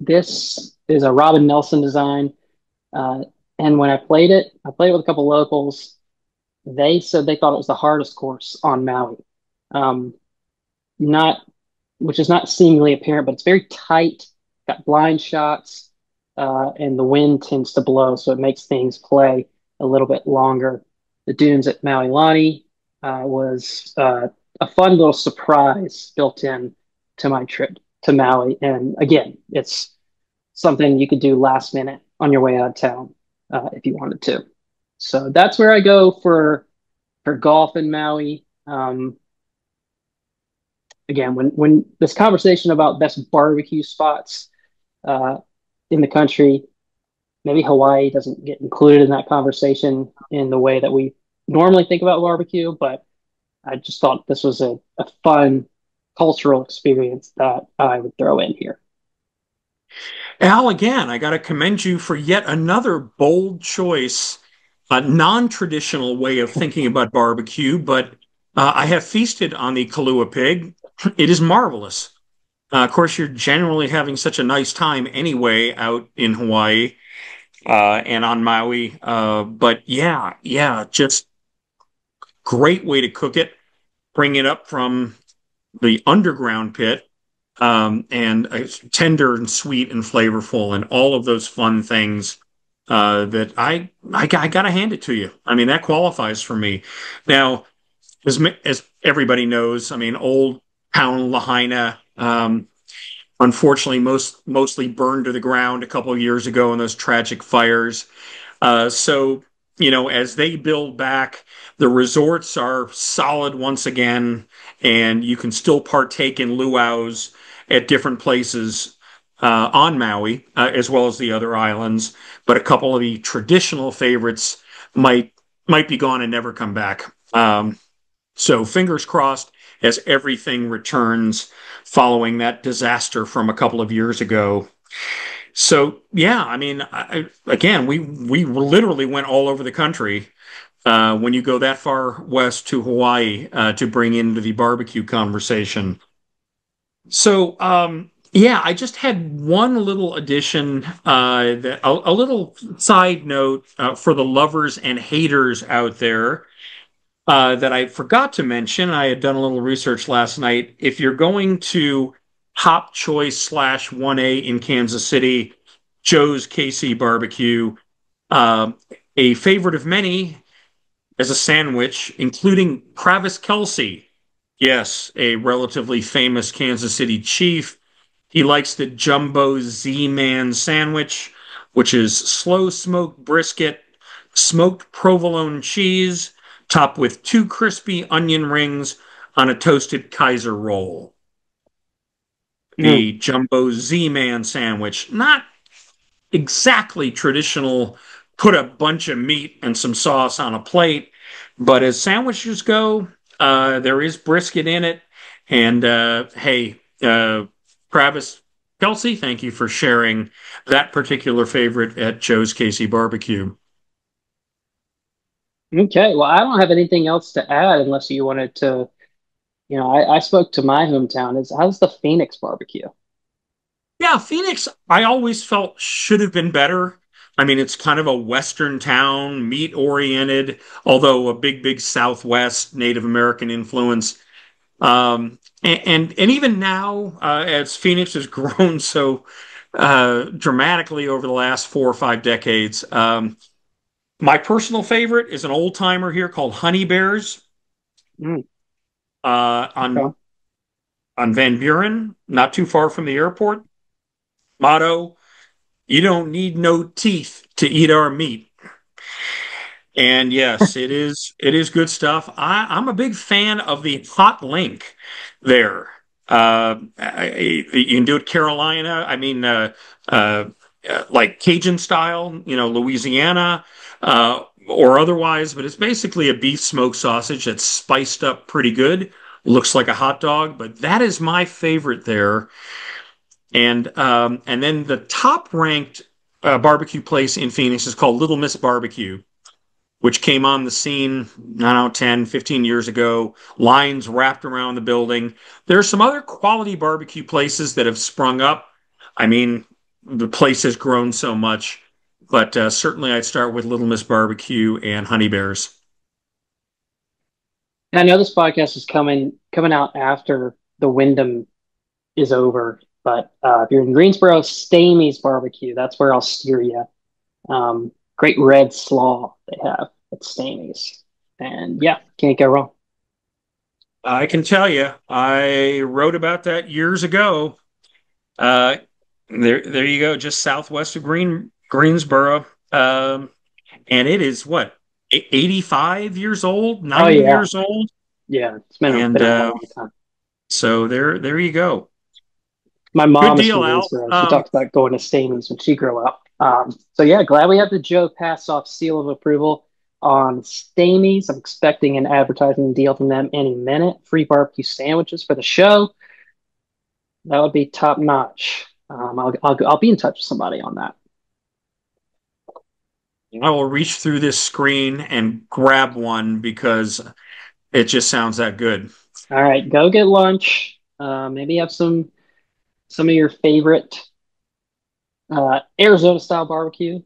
this is a Robin Nelson design, uh, and when I played it with a couple locals. They said they thought it was the hardest course on Maui. Um, not which is not seemingly apparent, but it's very tight, got blind shots, and the wind tends to blow, so it makes things play a little bit longer. The dunes at Maui Lani was a fun little surprise built in to my trip to Maui. And again, it's something you could do last minute on your way out of town if you wanted to. So that's where I go for golf in Maui. Again, when this conversation about best barbecue spots uh, in the country, maybe Hawaii doesn't get included in that conversation in the way that we normally think about barbecue, but I just thought this was a fun cultural experience that I would throw in here. Al, again, I got to commend you for yet another bold choice, a non-traditional way of thinking about barbecue, but I have feasted on the Kalua pig. It is marvelous. Of course, you're generally having such a nice time anyway out in Hawaii and on Maui. But yeah, yeah, just great way to cook it. Bring it up from the underground pit, and it's tender and sweet and flavorful, and all of those fun things that I got to hand it to you. I mean, that qualifies for me. Now, as everybody knows, I mean, Old Town Lahaina, unfortunately, mostly burned to the ground a couple of years ago in those tragic fires. So, as they build back, the resorts are solid once again, and you can still partake in luau's at different places on Maui, as well as the other islands. But a couple of the traditional favorites might might be gone and never come back. So fingers crossed as everything returns following that disaster from a couple of years ago. So yeah, I mean, again, we literally went all over the country when you go that far west to Hawaii to bring into the barbecue conversation. So yeah, I just had one little addition, a little side note for the lovers and haters out there that I forgot to mention. I had done a little research last night. If you're going to Hop Choice slash 1A in Kansas City, Joe's KC Barbecue, uh, a favorite of many as a sandwich, including Travis Kelce. Yes, a relatively famous Kansas City Chief. He likes the Jumbo Z-Man sandwich, which is slow smoked brisket, smoked provolone cheese, topped with two crispy onion rings on a toasted Kaiser roll. Mm. The Jumbo Z-Man sandwich, not exactly traditional, put a bunch of meat and some sauce on a plate. But as sandwiches go, there is brisket in it. And hey, Travis Kelsey, thank you for sharing that particular favorite at Joe's Casey Barbecue. Okay, well, I don't have anything else to add unless you wanted to. I spoke to my hometown. Is how's the Phoenix barbecue? Yeah, Phoenix, I always felt should have been better. I mean, it's kind of a Western town, meat oriented, although a big Southwest Native American influence. And even now, as Phoenix has grown so dramatically over the last 4 or 5 decades, my personal favorite is an old timer here called Honey Bears Mm, uh, on okay. on Van Buren, not too far from the airport. Motto: You don't need no teeth to eat our meat. And yes, it is good stuff. I'm a big fan of the hot link there. You can do it Carolina. I mean, like Cajun style, Louisiana, or otherwise, but it's basically a beef smoked sausage that's spiced up pretty good. Looks like a hot dog, but that is my favorite there. And then the top ranked barbecue place in Phoenix is called Little Miss Barbecue, which came on the scene, I don't know, 10, 15 years ago. Lines wrapped around the building. There are some other quality barbecue places that have sprung up. I mean, the place has grown so much, but certainly I'd start with Little Miss Barbecue and Honey Bears. And I know this podcast is coming out after the Wyndham is over, but if you're in Greensboro, Stamey's Barbecue, that's where I'll steer you. Great red slaw they have at Stamey's, and yeah, can't go wrong. I can tell you, I wrote about that years ago. Uh, there you go, just southwest of Greensboro. And it is what, 85 years old, Oh 90 yeah, years old. yeah, it's And been a long time. so there you go. My Good mom is deal, from Al. Greensboro. She talked about going to Stamey's when she grew up. So yeah, glad we have the Joe pass off seal of approval on Stamey's. I'm expecting an advertising deal from them any minute. Free barbecue sandwiches for the show. That would be top notch. I'll be in touch with somebody on that. I will reach through this screen and grab one because it just sounds that good. All right, go get lunch. Maybe have some of your favorite Arizona style barbecue,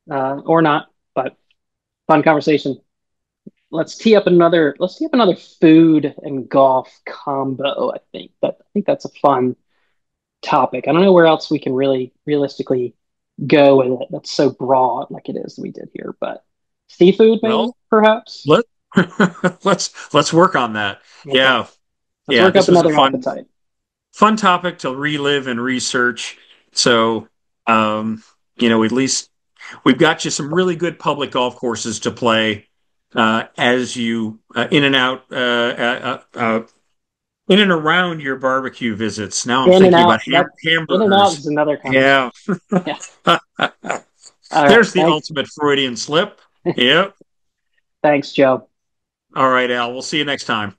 or not, but fun conversation. Let's tee up another food and golf combo. I think that's a fun topic. I don't know where else we can really realistically go with it. That's so broad, like it is that we did here. But seafood, maybe, Well, perhaps. let let's work on that. Okay, Yeah, let's yeah. work up This was a another fun appetite. fun topic to relive and research. So, um, at least we've got you some really good public golf courses to play as you in and around your barbecue visits. Now I'm In and thinking out. about That in and out hamburgers. is another Yeah, conversation. Yeah. All right. there's the Thanks. ultimate Freudian slip. Yep. Thanks, Joe. All right, Al. We'll see you next time.